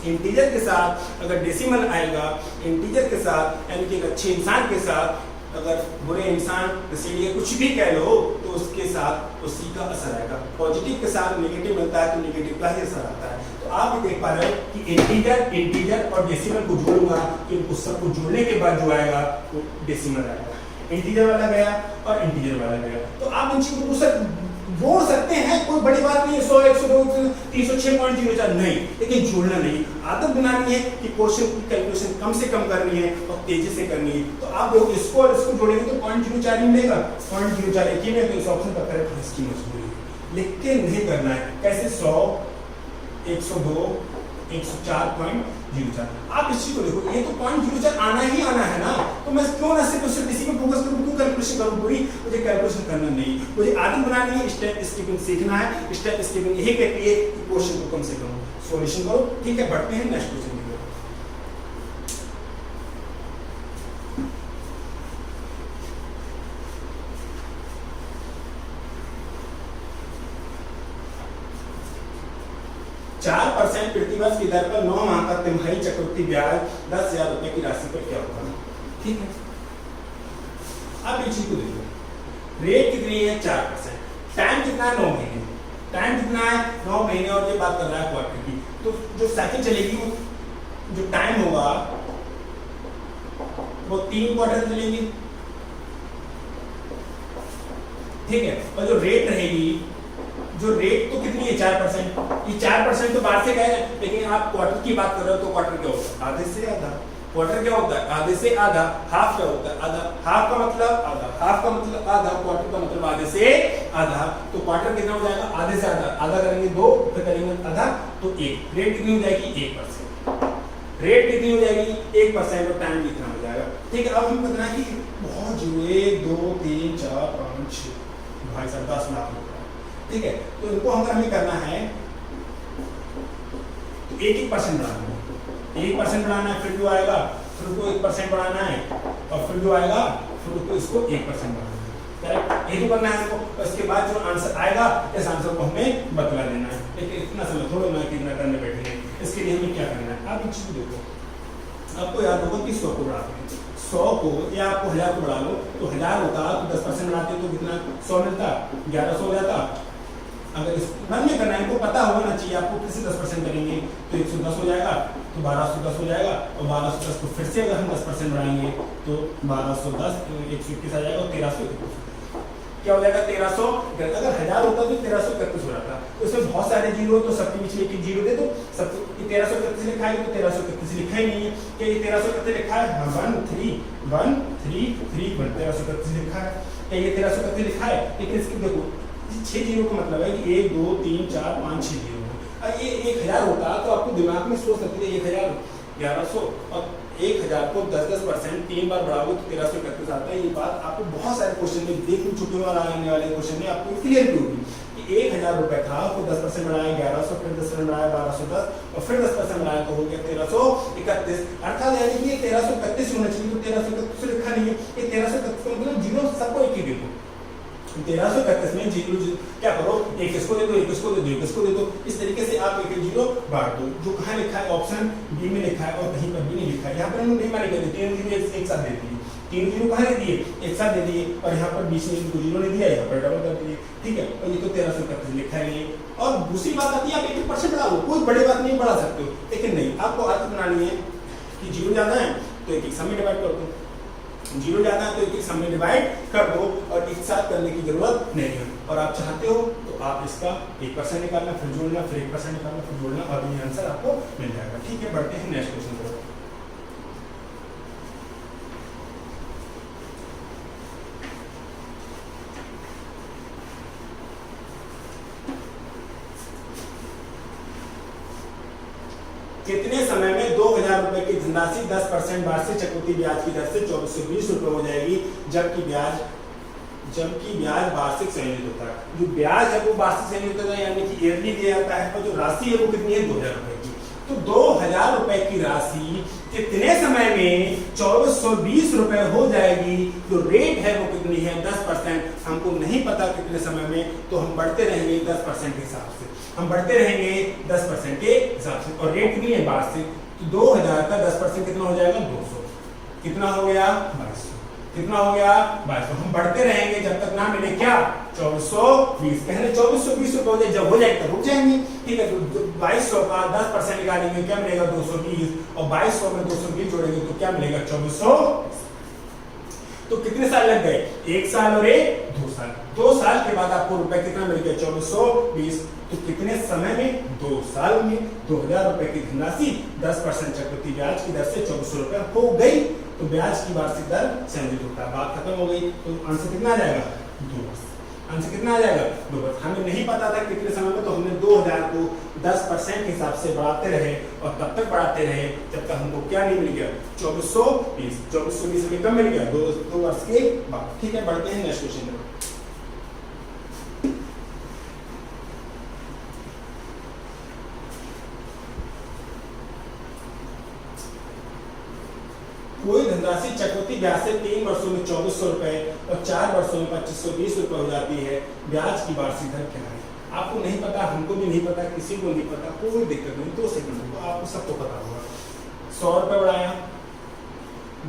इंटीजर के साथ अगर डेसिमल आएगा, इंटीजर के साथ यानी कि एक अच्छे इंसान के साथ अगर बुरे इंसान नशेड़ी कुछ भी कह लो तो उसके साथ उसी का असर आएगा। पॉजिटिव के साथ नेगेटिव मिलता है तो नेगेटिव का ही असर आता है। तो आप ये देख पा रहे हो कि इंटीजर, इंटीजर और डेसिमल को जोड़ूंगा कि उन सबको जोड़ने के बाद जो आएगा वो डेसिमल आएगा। इंटीजर वाला गया और इंटीजर वाला गया। तो आप इन चीजों को जोड़ सकते हैं, कोई बड़ी बात नहीं है। 100 102 306.04 नहीं, लेकिन जोड़ना नहीं। आदत बनानी है कि क्वेश्चन की कैलकुलेशन कम से कम करनी है और तेजी से करनी है। तो आप लोग इसको और इसको जोड़ेंगे तो 0.04 ही मिलेगा, 0.04 एक ही में, तो इस ऑप्शन का करेक्ट इसकी मजबूरी है। लिख के नहीं करना है, कैसे 100, 102, 104.04। आप इस चीज को देखो, ये तो 0.04 आना ही आना है ना, तो मैं क्यों ना सिर्फ इसी पे फोकस करूं, क्यों कैलकुलेशन करूं पूरी? मुझे कैलकुलेशन करना नहीं, मुझे आदत बनानी है, स्टेप स्किपिंग सीखना है। स्टेप स्किपिंग यही कहती है कि क्वेश्चन को कम से कम सॉल्यूशन करो। ठीक है, बढ़ते हैं नेक्स्ट क्वेश्चन की तरफ। चार % प्रतिवर्ष की दर पर 9 माह का तिमाही चक्रवृद्धि ब्याज 10,000 रुपए की राशि पर क्या होगा? ठीक है, अब इस चीज को देखो, रेट कितनी है? 4%, टाइम कितना है? 9 महीने। टाइम कितना है? 9 महीने, और ये बात कर रहा है क्वार्टर की, तो जो साइकिल चलेगी वो जो टाइम होगा वो 3 क्वार्टर चलेगी। ठीक है, और जो रेट रहेगी, जो रेट तो कितनी है? 4%। ये 4% तो बाहर से गए, लेकिन आप क्वार्टर की बात कर रहे हो तो क्वार्टर क्या होता है? आधे से आधा। क्वार्टर क्या होता है? आधे से आधा। हाफ क्या होता है? आधा। हाफ का मतलब आधा, हाफ का मतलब आधा, क्वार्टर का मतलब आधे से आधा। तो क्वार्टर कितना हो जाएगा? आधे से आधा। आधा करेंगे 2, फिर करेंगे आधा तो 1। रेट कितनी हो जाएगी? 1%। रेट कितनी हो जाएगी? 1%, और टाइम कितना हो जाएगा? ठीक है, अब हम बताना कि बहुत जीरो 1 2 3 4 5 6 भाई साहब 10 लाख रुपए। ठीक है, तो इनको हमें करना है तो 1% बढ़ाना है, 1% बढ़ाना है, फिर जो आएगा फिर उसको 1% बढ़ाना है, और फिर जो आएगा फिर उसको इसको 1% बढ़ाना है। करेक्ट, ये तो करना है हमको। इसके बाद जो आंसर आएगा इस आंसर को हमें बतला देना है। लेकिन इतना समय थोड़ा ना कितना करने बैठे हैं, इसके लिए हमें क्या करना है? आप एक चीज देखो, आपको याद होगा कि 100 को बढ़ाते हैं, 100 को या आपको 1000 को बढ़ा लो, तो 1000 होता तो 10% बढ़ाते तो कितना? 100 मिलता, 1100 हो जाता। अगर इस मन में करना है, इनको पता होना चाहिए आपको, किसी 10% करेंगे तो 110 हो जाएगा, तो 1210 हो जाएगा, और 1210 को फिर से अगर हम 10% बढ़ाएंगे तो 1210 121 आ जाएगा, और 1321 क्या हो जाएगा? 1300। अगर 1000 होता तो 1331 हो जाता। तो इसमें बहुत सारे जीरो, तो सबके बीच में एक जीरो दे दो। सब 1331 लिखा है तो 1331 लिखा ही नहीं है, क्या ये 1331 लिखा है? हाँ, 1331 लिखा है, क्या ये 1331 लिखा है? लेकिन इसकी देखो 6 जीरो का मतलब है कि 1 2 3 4 5 6 जीरो है। अब ये 1000 होता तो आपको दिमाग में सोच सकते थे 1000 1100, और 1000 को 10% 3 बार बढ़ाओगे तो 1331 आता है। ये बात आपको बहुत सारे क्वेश्चन में देख चुके हो, आने वाले क्वेश्चन में आपको क्लियर भी होगी कि 1000 रुपए था, तो 10% बढ़ाया 1100, फिर 10% बढ़ाया 1210, और फिर 10% बढ़ाया तो हो गया 1331। अर्थात यानी कि ये 1331 होना चाहिए, तो 1331 लिखा नहीं है। ये 1331 का मतलब जीरो सबको एक ही दे दो। 1331 में जीरो क्या करो? एक इसको दे दो, एक इसको दे दो, एक इसको दे दो। इस तरीके से आप एक जीरो बांट दो। जो कहाँ लिखा है? ऑप्शन बी में लिखा है, और कहीं पर भी नहीं लिखा है। यहाँ पर हम नहीं माने कर दिए, 3 जीरो एक साथ दे दिए, 3 जीरो कहाँ दे दिए? एक साथ दे दिए, और यहाँ पर बीच में इनको जीरो नहीं दिया, यहाँ पर डबल कर दिए। ठीक है, और ये तो 1331 लिखा है। और दूसरी बात आती है, आप 1% बढ़ा लो, कोई बड़ी बात नहीं, बढ़ा सकते हो, लेकिन नहीं, आपको आदत बनानी है कि जीरो ज्यादा है तो एक सम में डिवाइड कर दो, जीरो ज्यादा है तो एक सम में डिवाइड कर दो, और एक साथ करने की जरूरत नहीं है। और आप चाहते हो तो आप इसका 1% निकालना, फिर जोड़ना, फिर 1% निकालना, फिर जोड़ना, और ये आंसर आपको मिल जाएगा। ठीक है, बढ़ते हैं नेक्स्ट क्वेश्चन पर। कितने समय में 2000 रुपए की धनराशि 10% वार्षिक चक्रवृद्धि ब्याज की दर से 2420 रुपए हो जाएगी, जबकि ब्याज वार्षिक संयोजित होता है। जो ब्याज है वो वार्षिक संयोजित होता है, यानी कि ईयरली दिया जाता है, और जो राशि है वो कितनी है? 2000 रुपए की। तो 2000 रुपए की राशि कितने समय में 2420 रुपए हो जाएगी? जो रेट है वो कितनी है? 10%। हमको नहीं पता कितने समय में, तो हम बढ़ते रहेंगे 10% के हिसाब से, हम बढ़ते रहेंगे 10% के हिसाब से। और रेट कितनी है? वार्षिक। तो 2000 का 10% कितना हो जाएगा? 200। कितना हो गया? 2200। कितना हो गया? 2200। हम बढ़ते रहेंगे जब तक ना मिले क्या? 2420। पहले 2420 रुपए हो जाए, जब हो जाए तो रुक जाएंगे। ठीक है, तो 2200 का 10% निकालेंगे, क्या मिलेगा? 220, और 2200 में 220 जोड़ेंगे तो क्या मिलेगा? 2400। तो कितने साल लग गए? 1 साल और 2 साल। 2 साल के बाद आपको रुपए कितना मिल गया 2420, तो कितने समय में 2 साल में 2000 रुपए की धनराशि 10% चक्रवृद्धि ब्याज की दर से 2400 रुपए हो गई, तो ब्याज की वार्षिक दर 7 बात खत्म हो गई। तो आंसर कितना आ जाएगा 2 वर्ष, आंसर कितना आ जाएगा 2 वर्ष। हमें नहीं पता था कितने समय में, तो हमने 2000 को 10% के हिसाब से बढ़ाते रहे और तब तक बढ़ाते रहे जब तक हमको क्या नहीं मिल गया 2420, 2420 हमें कब मिल गया 2 वर्ष के बाद। ठीक है, बढ़ते हैं नेक्स्ट क्वेश्चन में। कोई धनराशि चक्रवृद्धि ब्याज से 3 वर्षों में 2400 रुपए और 4 वर्षों में 2520 रुपए हो जाती है, ब्याज की वार्षिक दर क्या है? आपको नहीं पता, हमको भी नहीं पता, किसी को नहीं पता, कोई दिक्कत नहीं, 2 सेकंड होगा, आपको सबको पता होगा। 100 रुपए बढ़ाया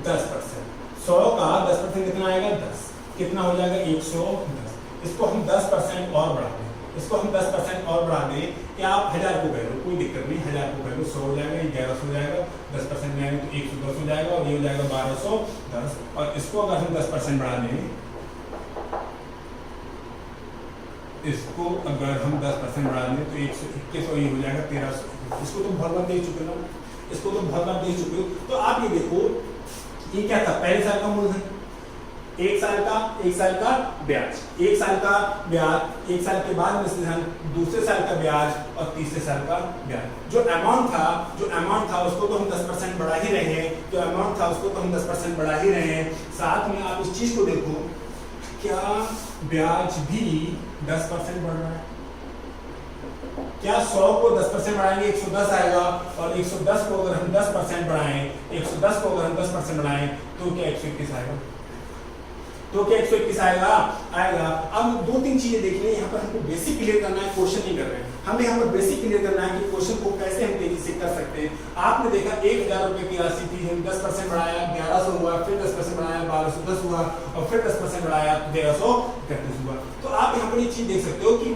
10%, 100 का 10% कितना आएगा 10, कितना हो जाएगा 110। इसको हम 10% और बढ़ा दें, इसको हम 10% और बढ़ा दें, या आप 1000 को कह लो, कोई दिक्कत नहीं, 1000 को कह लो, 100 हो जाएगा, 1100 हो जाएगा, 10% में आएंगे तो 110 हो जाएगा, और ये हो जाएगा 1210। और इसको अगर हम 10% बढ़ा दें, इसको अगर हम 10% बढ़ा दें तो 121 और ये हो जाएगा 1300। इसको तो बहुत बार देख चुके हो, इसको तो बहुत बार देख चुके हो। तो आप ये देखो, ये क्या था, पहले साल का मूलधन, 1 साल का ब्याज, 1 साल का ब्याज, 1 साल के बाद मूलधन, दूसरे साल का ब्याज और तीसरे साल का ब्याज। जो अमाउंट था उसको तो हम 10% बढ़ा ही रहे हैं, जो अमाउंट था उसको तो हम 10% बढ़ा ही रहे हैं। साथ में आप इस चीज को देखो, क्या ब्याज भी 10% बढ़ रहा है? क्या 100 को 10% बढ़ाएंगे 110 आएगा, और 110 को अगर हम 10% बढ़ाएं, 110 को अगर हम 10% बढ़ाएं तो क्या 121 आएगा? तो क्या 121 आएगा? अब 2-3 चीजें देखनी है यहाँ पर, हमको बेसिक क्लियर करना है, क्वेश्चन नहीं कर रहे हैं। हमें यहाँ पर बेसिक क्लियर करना है कि क्वेश्चन को कैसे हम तेजी से कर सकते हैं। आपने देखा 1000 रुपए की राशि थी, हम 10% बढ़ाया 1100 हुआ, फिर 10% बढ़ाया 1210 हुआ, और फिर 10% बढ़ाया 1331 हुआ। तो आप यहाँ पर ये चीज देख सकते हो कि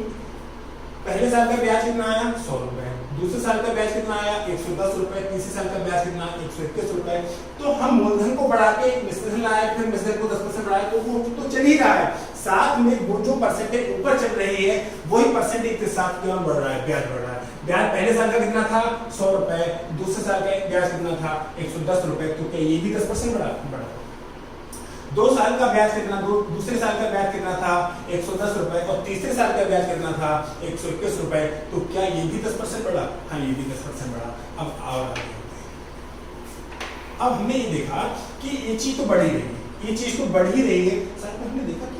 पहले साल का ब्याज कितना आया 100 रुपए, दूसरे साल का ब्याज कितना आया 110 रुपए, तीसरे साल का ब्याज कितना 121 रुपए। तो हम मूलधन को बढ़ा के मिश्रधन लाए, फिर मिश्रधन को 10% बढ़ाया, तो वो तो चल ही रहा है, साथ में वो जो परसेंटेज ऊपर चल रही है वही परसेंटेज के साथ क्यों बढ़ रहा है, ब्याज बढ़ रहा है। ब्याज पहले साल का कितना था 100 रुपए, दूसरे साल का ब्याज कितना था 110 रुपए, तो क्या ये भी 10% बढ़ा? 2 साल का ब्याज कितना, दूसरे साल का ब्याज कितना था 110 रुपए, और तीसरे साल का ब्याज कितना था 121 रुपए, तो क्या ये भी 10% बढ़ा? हाँ, ये भी 10% बढ़ा। अब हमने ये देखा कि ये चीज तो बढ़ ही रही है, ये चीज तो बढ़ ही रही है। साथ में हमने देखा कि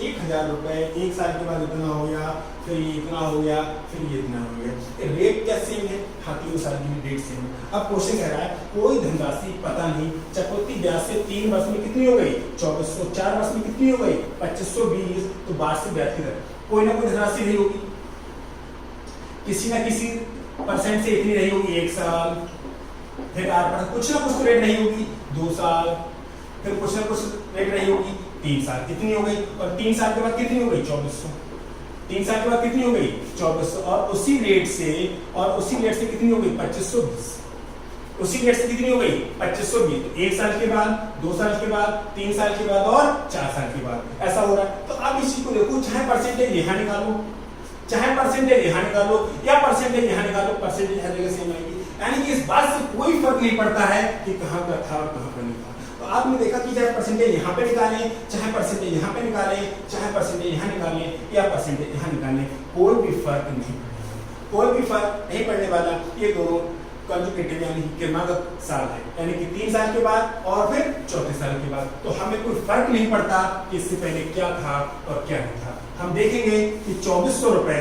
1000 रुपए 1 साल के बाद इतना हो गया, फिर ये इतना हो गया, फिर ये इतना हो गया, रेट क्या सेम है? हाँ, 3 साल की रेट सेम है। अब क्वेश्चन कह रहा है कोई धनराशि पता नहीं चक्रवृद्धि ब्याज से 3 वर्ष में कितनी हो गई 2400, 4 वर्ष में कितनी हो गई 2520, तो वार्षिक ब्याज की दर कोई ना कोई धनराशि रही होगी, किसी ना किसी परसेंट से इतनी रही होगी 1 साल, फिर कुछ ना कुछ रेट रही होगी 2 साल, फिर कुछ ना कुछ रेट रही होगी 3 साल, कितनी हो गई, और 3 साल के बाद कितनी हो गई 2400, 3 साल के बाद कितनी हो गई 2400, और उसी रेट से कितनी हो गई 2520, उसी रेट से कितनी हो गई 2520। तो 1 साल के बाद, 2 साल के बाद, 3 साल के बाद और 4 साल के बाद ऐसा हो रहा है। तो आप इसी को देखो, चाहे परसेंटेज यहाँ निकालो, चाहे परसेंटेज यहाँ निकालो, या परसेंटेज यहाँ निकालो, परसेंटेज हर जगह सेम आएगी। यानी कि इस बात से कोई फर्क नहीं पड़ता है कि कहाँ का था और कहाँ का नहीं था। तो आपने देखा कि चाहे परसेंटेज यहाँ पे निकालें, चाहे परसेंटेज यहाँ पे निकालें, चाहे परसेंटेज यहाँ निकालें या परसेंटेज यहाँ निकालें, कोई भी फर्क नहीं पड़ेगा, कोई भी फर्क नहीं पड़ने वाला। ये दोनों कंजुगेटिव यानी क्रमागत साल है, यानी कि 3 साल के बाद और फिर चौथे साल के बाद, तो हमें कोई फर्क नहीं पड़ता कि इससे पहले क्या था और क्या नहीं था। हम देखेंगे कि 2400 रुपए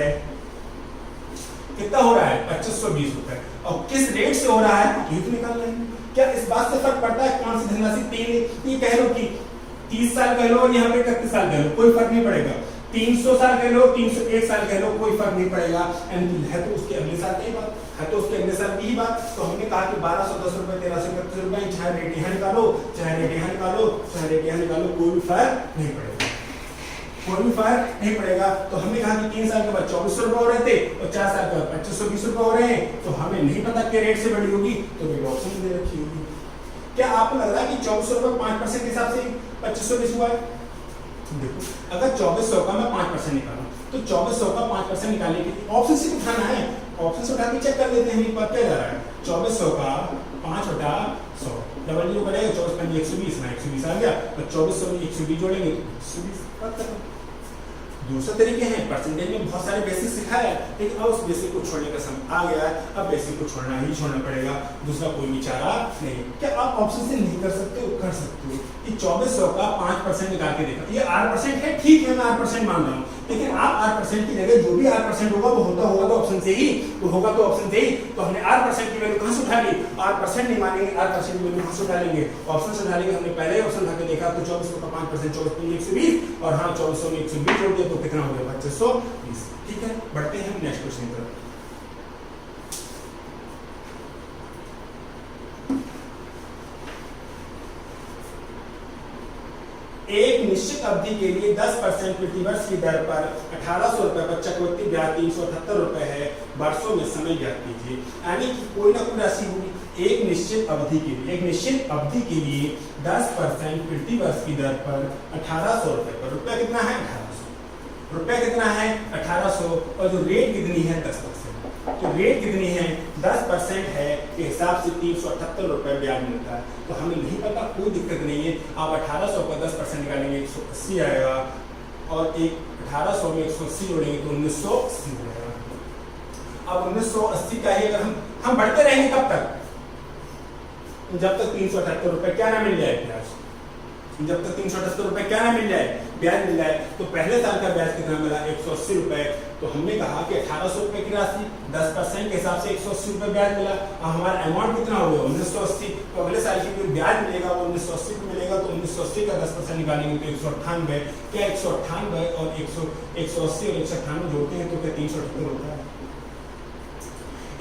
कितना हो रहा है 2520 रुपए, और किस रेट से हो रहा है ये तो निकाल रहे हैं। क्या इस बात से फर्क पड़ता है कौन सी धनराशि 3 ये कह लो कि 30 साल कह लो और यहाँ पे 31 साल कह लो, कोई फर्क नहीं पड़ेगा। 300 साल कह लो, 301 साल कह लो, कोई फर्क नहीं पड़ेगा। है तो उसके अगले साल की बात, है तो उसके अगले साल की ही बात। तो हमने कहा कि 1210 रुपए 1331 रुपए, चाहे रेट यहाँ निकालो, चाहे रेट यहाँ निकालो, चाहे रेट यहाँ निकालो, कोई भी फर्क नहीं पड़ेगा, कोई भी फर्क नहीं पड़ेगा। तो हमने कहा कि 3 साल के बाद 2400 रुपए हो रहे थे और 4 साल के बाद 2520 रुपए हो रहे हैं, तो हमें नहीं पता कि रेट से बढ़ी होगी, तो रेट ऑप्शन दे रखी होगी। क्या आपको लग रहा है कि 2400 रुपए 5% के हिसाब से 2520 हुआ है? देखो अगर 2400 का मैं 5% निकालूं तो 2400 का 5% निकालने के लिए ऑप्शन से उठाना है, ऑप्शन से उठा के चेक कर लेते हैं ये पता जा रहा है। 2400 का 5/100 डबल जीरो करेगा 24 5 120 ना 120 आ गया तो 2400 में 120 जोड़ेंगे तो 120 बात खत्म। दूसरे तरीके हैं, परसेंटेज में बहुत सारे बेसिक सिखाया है लेकिन अब उस बेसिक को छोड़ने का समय आ गया है, अब बेसिक को छोड़ना पड़ेगा, दूसरा कोई भी चारा नहीं। क्या आप ऑप्शन से नहीं कर सकते हो? कर सकते हो। कि 2400 का 5% निकाल के देखा, ये 8% है, ठीक है मैं 8% मान रहा हूँ, लेकिन आप 8% की जगह जो भी 8% होगा वो होगा तो ऑप्शन से ही, वो होगा तो ऑप्शन से ही। तो हमने 8% की वैल्यू कहाँ से उठा ली? 8% नहीं मानेंगे, 8% की वैल्यू कहाँ से उठा लेंगे? ऑप्शन से उठा लेंगे। हमने पहले ही ऑप्शन उठा के देखा तो 2400 का 5% 24 में 120 और हाँ 2400 में 120 जोड़ दिया तो कितना हो गया? 2520। ठीक है, बढ़ते हैं नेक्स्ट क्वेश्चन की तरफ। एक निश्चित अवधि के लिए 10% प्रतिवर्ष की दर पर 1800 रुपए पर चक्रवृद्धि ब्याज 378 रुपए है, वर्षों में समय ज्ञात कीजिए। यानी कि कोई ना कोई राशि होगी एक निश्चित अवधि के लिए, एक निश्चित अवधि के लिए 10% प्रतिवर्ष की दर पर 1800 रुपए पर, रुपया कितना है? 1800 रुपया कितना है? 1800 और जो रेट कितनी है? 10%। तो रेट कितनी है? 10% है के हिसाब से 378 रुपए ब्याज मिलता है। तो हमें नहीं पता, कोई दिक्कत नहीं है, आप 1800 का 10% निकालेंगे 180 आएगा और एक 1800 में 180 जोड़ेंगे तो 1980 आएगा। अब 1980 का ही अगर हम बढ़ते रहेंगे कब तक? जब तक 378 रुपए क्या ना मिल जाए ब्याज, जब तक 378 रुपए क्या ना मिल जाए ब्याज मिल जाए। तो पहले साल का ब्याज कितना मिला? 180 रुपए। तो हमने कहा कि 1800 रुपए की राशि 10% के हिसाब से 180 रुपए ब्याज मिला। अब हमारा अमाउंट कितना हो गया? 1980। तो अगले साल की जो ब्याज मिलेगा वो 1980 को मिलेगा। तो 1980 का 10% निकालेंगे तो 198। क्या 198 और 180 और 198 जोड़ते हैं तो क्या 378 होता है?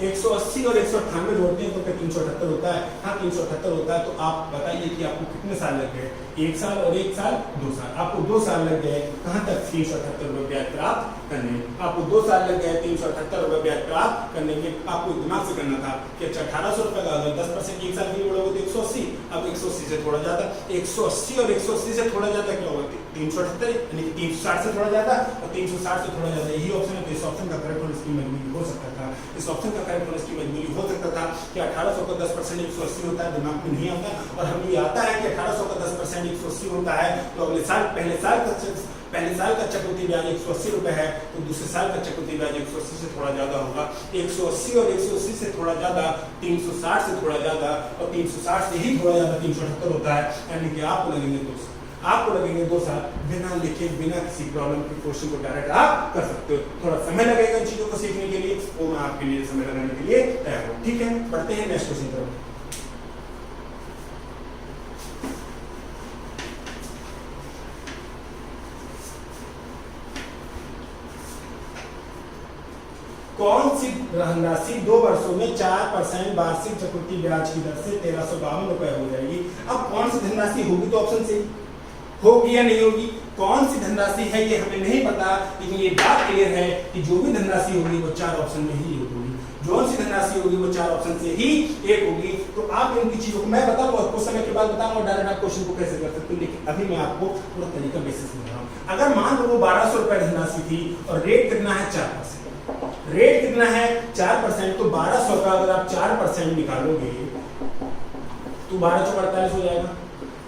180 और 198 जोड़ते हैं तो क्या 378 होता है? हाँ 378 होता है। तो आप बताइए कि आपको कितने साल लग गए? 1 साल और 1 साल 2 साल, आपको 2 साल लग गए। कहाँ तक? 378 रुपए ब्याज प्राप्त करने में आपको 2 साल लग गए 378 रुपए ब्याज प्राप्त करने में। आपको दिमाग से करना था कि 1800 रुपए का अगर 10% 1 साल के लिए जोड़ोगे तो 180। अब 180 से थोड़ा ज्यादा, 180 और 180 से थोड़ा ज्यादा क्या होगा? 378 यानी कि 360 से थोड़ा ज्यादा और 360 से थोड़ा ज्यादा, यही ऑप्शन है। तो इस ऑप्शन का करेक्ट होने की मजबूरी हो सकता था, इस ऑप्शन का करेक्ट होने की मजबूरी हो सकता था कि 1800 का 10% 180 होता है, दिमाग में नहीं आता। और हमें ये आता है कि 1800 का 10% 180 होता है। तो अगले साल पहले साल का चक्रवृद्धि ब्याज 180 रुपए है, तो दूसरे साल का चक्रवृद्धि ब्याज 180 से थोड़ा ज्यादा होगा। 180 और 180 से थोड़ा ज्यादा 360 से थोड़ा ज्यादा और 360 से ही थोड़ा ज्यादा 378 होता है। यानी कि आपको लगेंगे 2 साल। बिना लिखे बिना किसी प्रॉब्लम के क्वेश्चन को डायरेक्ट आप कर सकते हो। थोड़ा समय लगेगा इन चीजों को सीखने के लिए, वो मैं आपके लिए समय लगाने के लिए तैयार हूँ। ठीक है, बढ़ते हैं नेक्स्ट क्वेश्चन पर। कौन सी धनराशि 2 वर्षों में 4% वार्षिक चक्रवृद्धि ब्याज की दर से 1352 रुपए हो जाएगी? अब कौन सी धनराशि होगी? तो ऑप्शन से होगी या नहीं होगी? कौन सी धनराशि है ये हमें नहीं पता, लेकिन ये बात क्लियर है कि जो भी धनराशि होगी वो 4 ऑप्शन में ही होगी। जो सी धनराशि होगी वो 4 ऑप्शन से ही एक होगी। तो आप इनकी चीजों को मैं बताऊंगा, कुछ समय के बाद बताऊंगा डायरेक्ट आप क्वेश्चन को कैसे कर सकते हो, लेकिन अभी मैं आपको पूरा तरीका बेसिस में बता रहा हूँ। अगर मान लो वो 1200 रुपए धनराशि थी और रेट कितना है? 4%। रेट कितना है? 4%। तो 1200 का अगर आप 4% निकालोगे तो 12 चौक 48 हो जाएगा।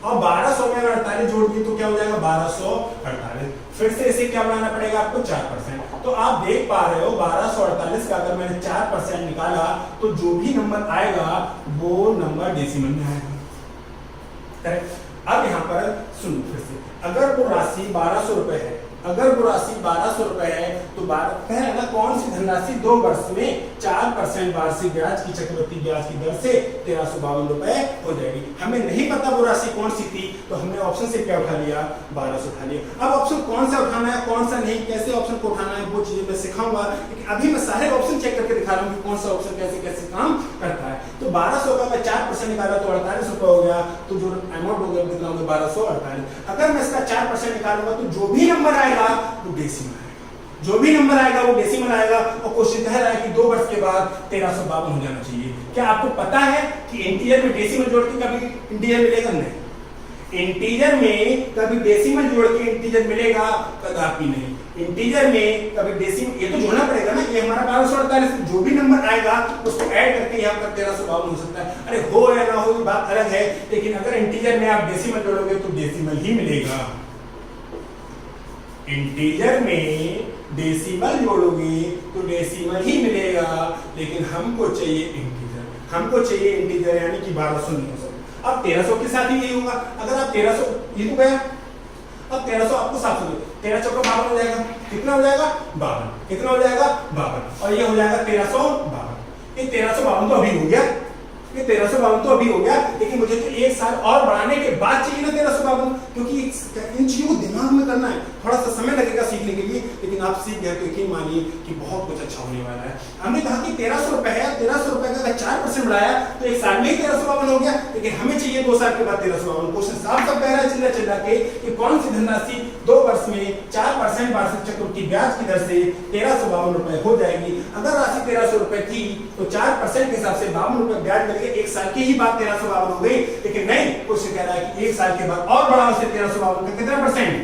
और 1200 में 48 जोड़ दिए तो क्या हो जाएगा? 1248। फिर से इसे क्या बनाना पड़ेगा आपको? 4%। तो आप देख पा रहे हो 1248 का अगर मैंने 4% निकाला तो जो भी नंबर आएगा वो नंबर डेसिमल में आएगा। करेक्ट। अब यहाँ पर सुनो फिर से, अगर वो राशि 1200 रुपए है, अगर वो राशि 1200 रुपए है तो पहले ना कौन सी धनराशि 2 वर्ष में 4% वार्षिक ब्याज की चक्रवृद्धि ब्याज की दर से 1352 रुपए हो जाएगी। हमें नहीं पता वो राशि कौन सी थी, तो हमने ऑप्शन से क्या उठा लिया? 1200 उठा लिया। अब ऑप्शन कौन सा उठाना है कौन सा नहीं, कैसे ऑप्शन को उठाना है वो चीजें मैं सिखाऊंगा, लेकिन अभी मैं सारे ऑप्शन चेक करके दिखा रहा हूँ कि कौन सा ऑप्शन कैसे कैसे काम करता है। तो 1200 का मैं 4% निकाला तो 48 रुपए हो गया, तो जो अमाउंट हो गया कितना हो गया? 1248। अगर मैं इसका 4% निकालूंगा तो जो भी नंबर आएगा वो डेसिमल आएगा, जो भी नंबर आएगा वो डेसिमल आएगा। और क्वेश्चन कह रहा है कि 2 वर्ष के बाद 1352 हो जाना चाहिए। क्या आपको पता है कि इंटीजर में डेसिमल जोड़ के कभी इंटीजर मिलेगा? नहीं। इंटीजर में कभी डेसिमल जोड़ के इंटीजर मिलेगा, कदापि नहीं। इंटीजर में कभी डेसिमल, ये तो जोड़ना पड़ेगा ना, ये हमारा 1248, जो भी नंबर आएगा उसको ऐड करके यहाँ पर 1352 हो सकता है। अरे हो या ना हो ये बात अलग है, लेकिन अगर इंटीजर में आप डेसिमल जोड़ोगे तो डेसिमल ही मिलेगा। इंटीजर में डेसिमल जोड़ोगे तो डेसिमल ही मिलेगा, लेकिन हमको चाहिए इंटीजर, हमको चाहिए इंटीजर, यानी कि 1200 नहीं हो सकता। अब 1300 के साथ ही यही होगा। अगर आप 1300, ये तो गया, अब 1300 आपको 700, 13 चौका 52 हो जाएगा। कितना हो जाएगा? 52। कितना हो जाएगा? 52। और ये हो जाएगा 1352। ये 1352 तो अभी हो गया, ये 1352 तो अभी हो गया, लेकिन मुझे तो एक साल और बढ़ाने के बाद चाहिए ना 1352, क्योंकि इन चीजों को दिमाग में करना है, थोड़ा सा समय लगेगा सीखने के लिए, लेकिन आप सीख गए तो यकीन मानिए कि बहुत कुछ अच्छा होने वाला है। हमने कहा कि 1300 रुपए है, 1300 रुपए का अगर 4% बढ़ाया तो एक साल में ही 1352 हो गया, लेकिन हमें चाहिए 2 साल के बाद 1352। क्वेश्चन साफ साफ कह रहा है चिल्ला के कि कौन सी धनराशि 2 वर्ष में 4% वार्षिक चक्रवृद्धि ब्याज की दर से 1352 रुपए हो जाएगी। अगर राशि 1300 रुपए थी तो 4% के हिसाब से 52 रुपए ब्याज मिलेगा, एक साल की ही बात 1352 हो गई, लेकिन नहीं, क्वेश्चन कह रहा है कि एक साल के बाद और बढ़ाओ से 1352 का कितना परसेंट?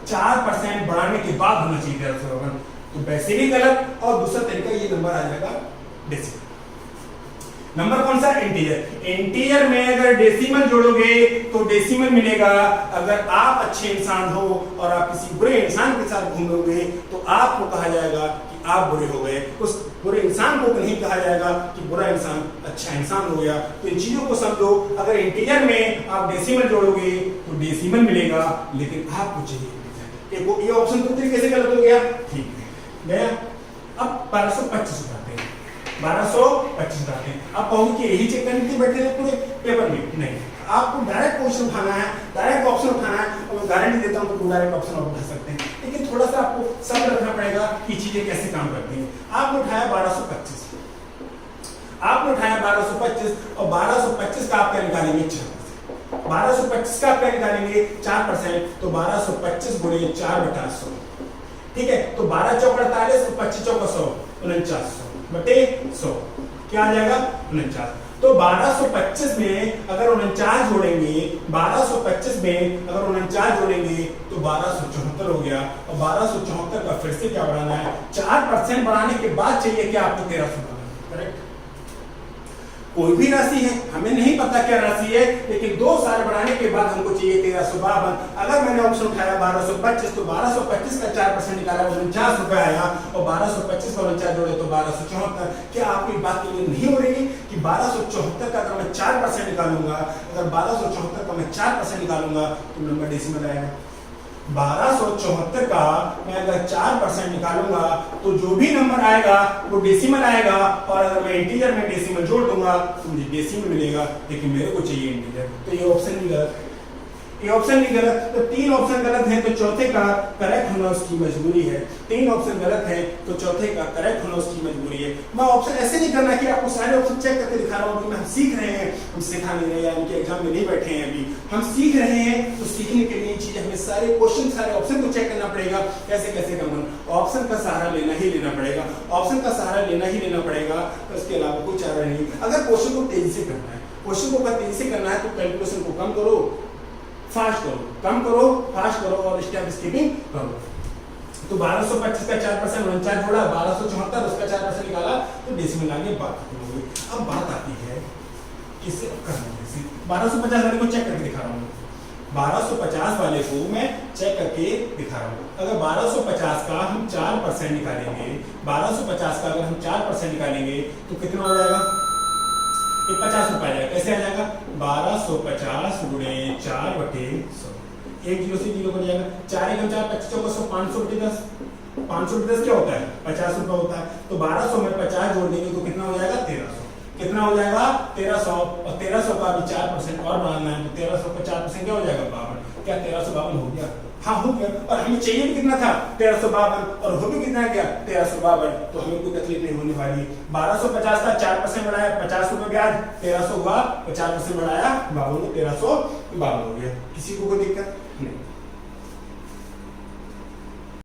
4% बढ़ाने के बाद होना चाहिए 1352। तो वैसे भी गलत, और दूसरा तरीका ये नंबर आ जाएगा डेसिमल। नंबर कौन सा? इंटीजर। इंटीजर में अगर डेसिमल जोड़ोगे तो डेसिमल मिलेगा। अगर आप अच्छे इंसान हो और आप किसी बुरे इंसान के साथ घूमोगे तो आपको कहा जाएगा कि आप बुरे हो गए, उस बुरे इंसान को नहीं कहा जाएगा कि बुरा इंसान अच्छा इंसान हो गया। तो इन चीजों को समझो। अगर इंटीजर में आप डेसिमल जोड़ोगे तो डेसिमल मिलेगा, लेकिन आपको चाहिए इंटीजर। ये ऑप्शन तो तरीके से गलत हो गया, ठीक है गया। अब 1225 उठाते हैं, 1225 उठाते हैं। आप कहोगे कि यही चेक करने के लिए बैठे रहे पूरे पेपर में? नहीं, आपको डायरेक्ट क्वेश्चन उठाना है, डायरेक्ट ऑप्शन उठाना है, और मैं गारंटी देता हूं कि डायरेक्ट ऑप्शन आप उठा सकते हैं, लेकिन थोड़ा सा आपको सब रखना पड़ेगा कि चीजें कैसे काम करती हैं। आपने उठाया 1225, आपने उठाया 1225, और 1225 का आप क्या निकालेंगे? 4%। 1225 का आप क्या निकालेंगे? 4%। तो 1225 गुणे 4/100, ठीक है। तो 12 चौक 48, 25 चौक 100, 4900 बटे 100, क्या आ जाएगा? 49। तो 1225 में अगर 49 जोड़ेंगे, 1225 में अगर 49 जोड़ेंगे तो 1274 हो गया। और 1274 का फिर से क्या बढ़ाना है? 4% बढ़ाने के बाद चाहिए क्या आपको? 1352। करेक्ट। कोई भी राशि है, हमें नहीं पता क्या राशि है, लेकिन 2 साल बढ़ाने के बाद हमको चाहिए 1352। अगर मैंने ऑप्शन उठाया 1225, तो 1225 का 4% निकाला 49 रुपए आया, और 1225 का 49 जोड़े तो 1274। क्या आपकी बात के लिए नहीं हो रही कि 1274 का अगर मैं 4% निकालूंगा, अगर 1274 का मैं 4% निकालूंगा तो नंबर डेसिमल आएगा। 1274 का मैं अगर 4% निकालूंगा तो जो भी नंबर आएगा वो डेसिमल आएगा, और अगर मैं इंटीजर में डेसिमल जोड़ दूंगा तो मुझे डेसिमल मिलेगा, लेकिन मेरे को चाहिए इंटीजर। तो ये ऑप्शन भी गलत, ये ऑप्शन भी गलत। तो 3 ऑप्शन गलत है, तो चौथे का करेक्ट होना उसकी मजबूरी है। 3 ऑप्शन गलत है तो चौथे का करेक्ट होना उसकी मजबूरी है। मैं ऑप्शन ऐसे नहीं करना कि आपको सारे ऑप्शन चेक करके दिखा रहा हूँ कि हम सीख रहे हैं, हम सिखा नहीं रहे, यानी कि एग्जाम में नहीं बैठे हैं, अभी हम सीख रहे हैं। तो सीखने के लिए चीजें हमें सारे क्वेश्चन, सारे ऑप्शन को चेक करना पड़ेगा, कैसे कैसे करना। ऑप्शन का सहारा लेना ही लेना पड़ेगा, ऑप्शन का सहारा लेना ही लेना पड़ेगा, उसके अलावा कोई चारा नहीं। अगर क्वेश्चन को तेजी से करना है, क्वेश्चन को अगर तेजी से करना है तो कैलकुलेशन को कम करो, फास्ट करो, कम करो, फास्ट करो, और स्टेप स्किपिंग करो। तो 1225 का 4% 49 जोड़ा, 1274 उसका 4% निकाला, तो डेसिमल आगे बात खत्म हो गई। अब बात आती है किसे करने की। 1250 वाले को चेक करके दिखा रहा हूँ, 1250 वाले को मैं चेक करके दिखा रहा हूँ। अगर 1250 का हम 4% निकालेंगे, 1250 का अगर हम 4% निकालेंगे तो कितना हो जाएगा? 50 रुपए आ जाएगा। कैसे आ जाएगा? 1250 गुणे 4/100, 1 जीरो से 0 कट जाएगा। 4 एकम 4, 25 चौका 100, 500 बटे 10, 500 बटे 10 क्या होता है? 50 रुपए होता है। तो 1200 में 50 जोड़ देंगे तो कितना हो जाएगा? 1300। कितना हो जाएगा? 1300, और 1300 का भी 4% और बढ़ाना है, तो 1300 का 4% क्या हो जाएगा? 52। क्या 1352 हो गया? हाँ हो गया। और हमें चाहिए भी कितना था? 1352, और हो भी कितना गया? 1352। तो हमें कोई तकलीफ नहीं होने वाली। 1250 का 4% बढ़ाया, 50 रुपए ब्याज, 1300 हुआ, 50% बढ़ाया 52, 1352 हो गया। किसी को कोई दिक्कत नहीं।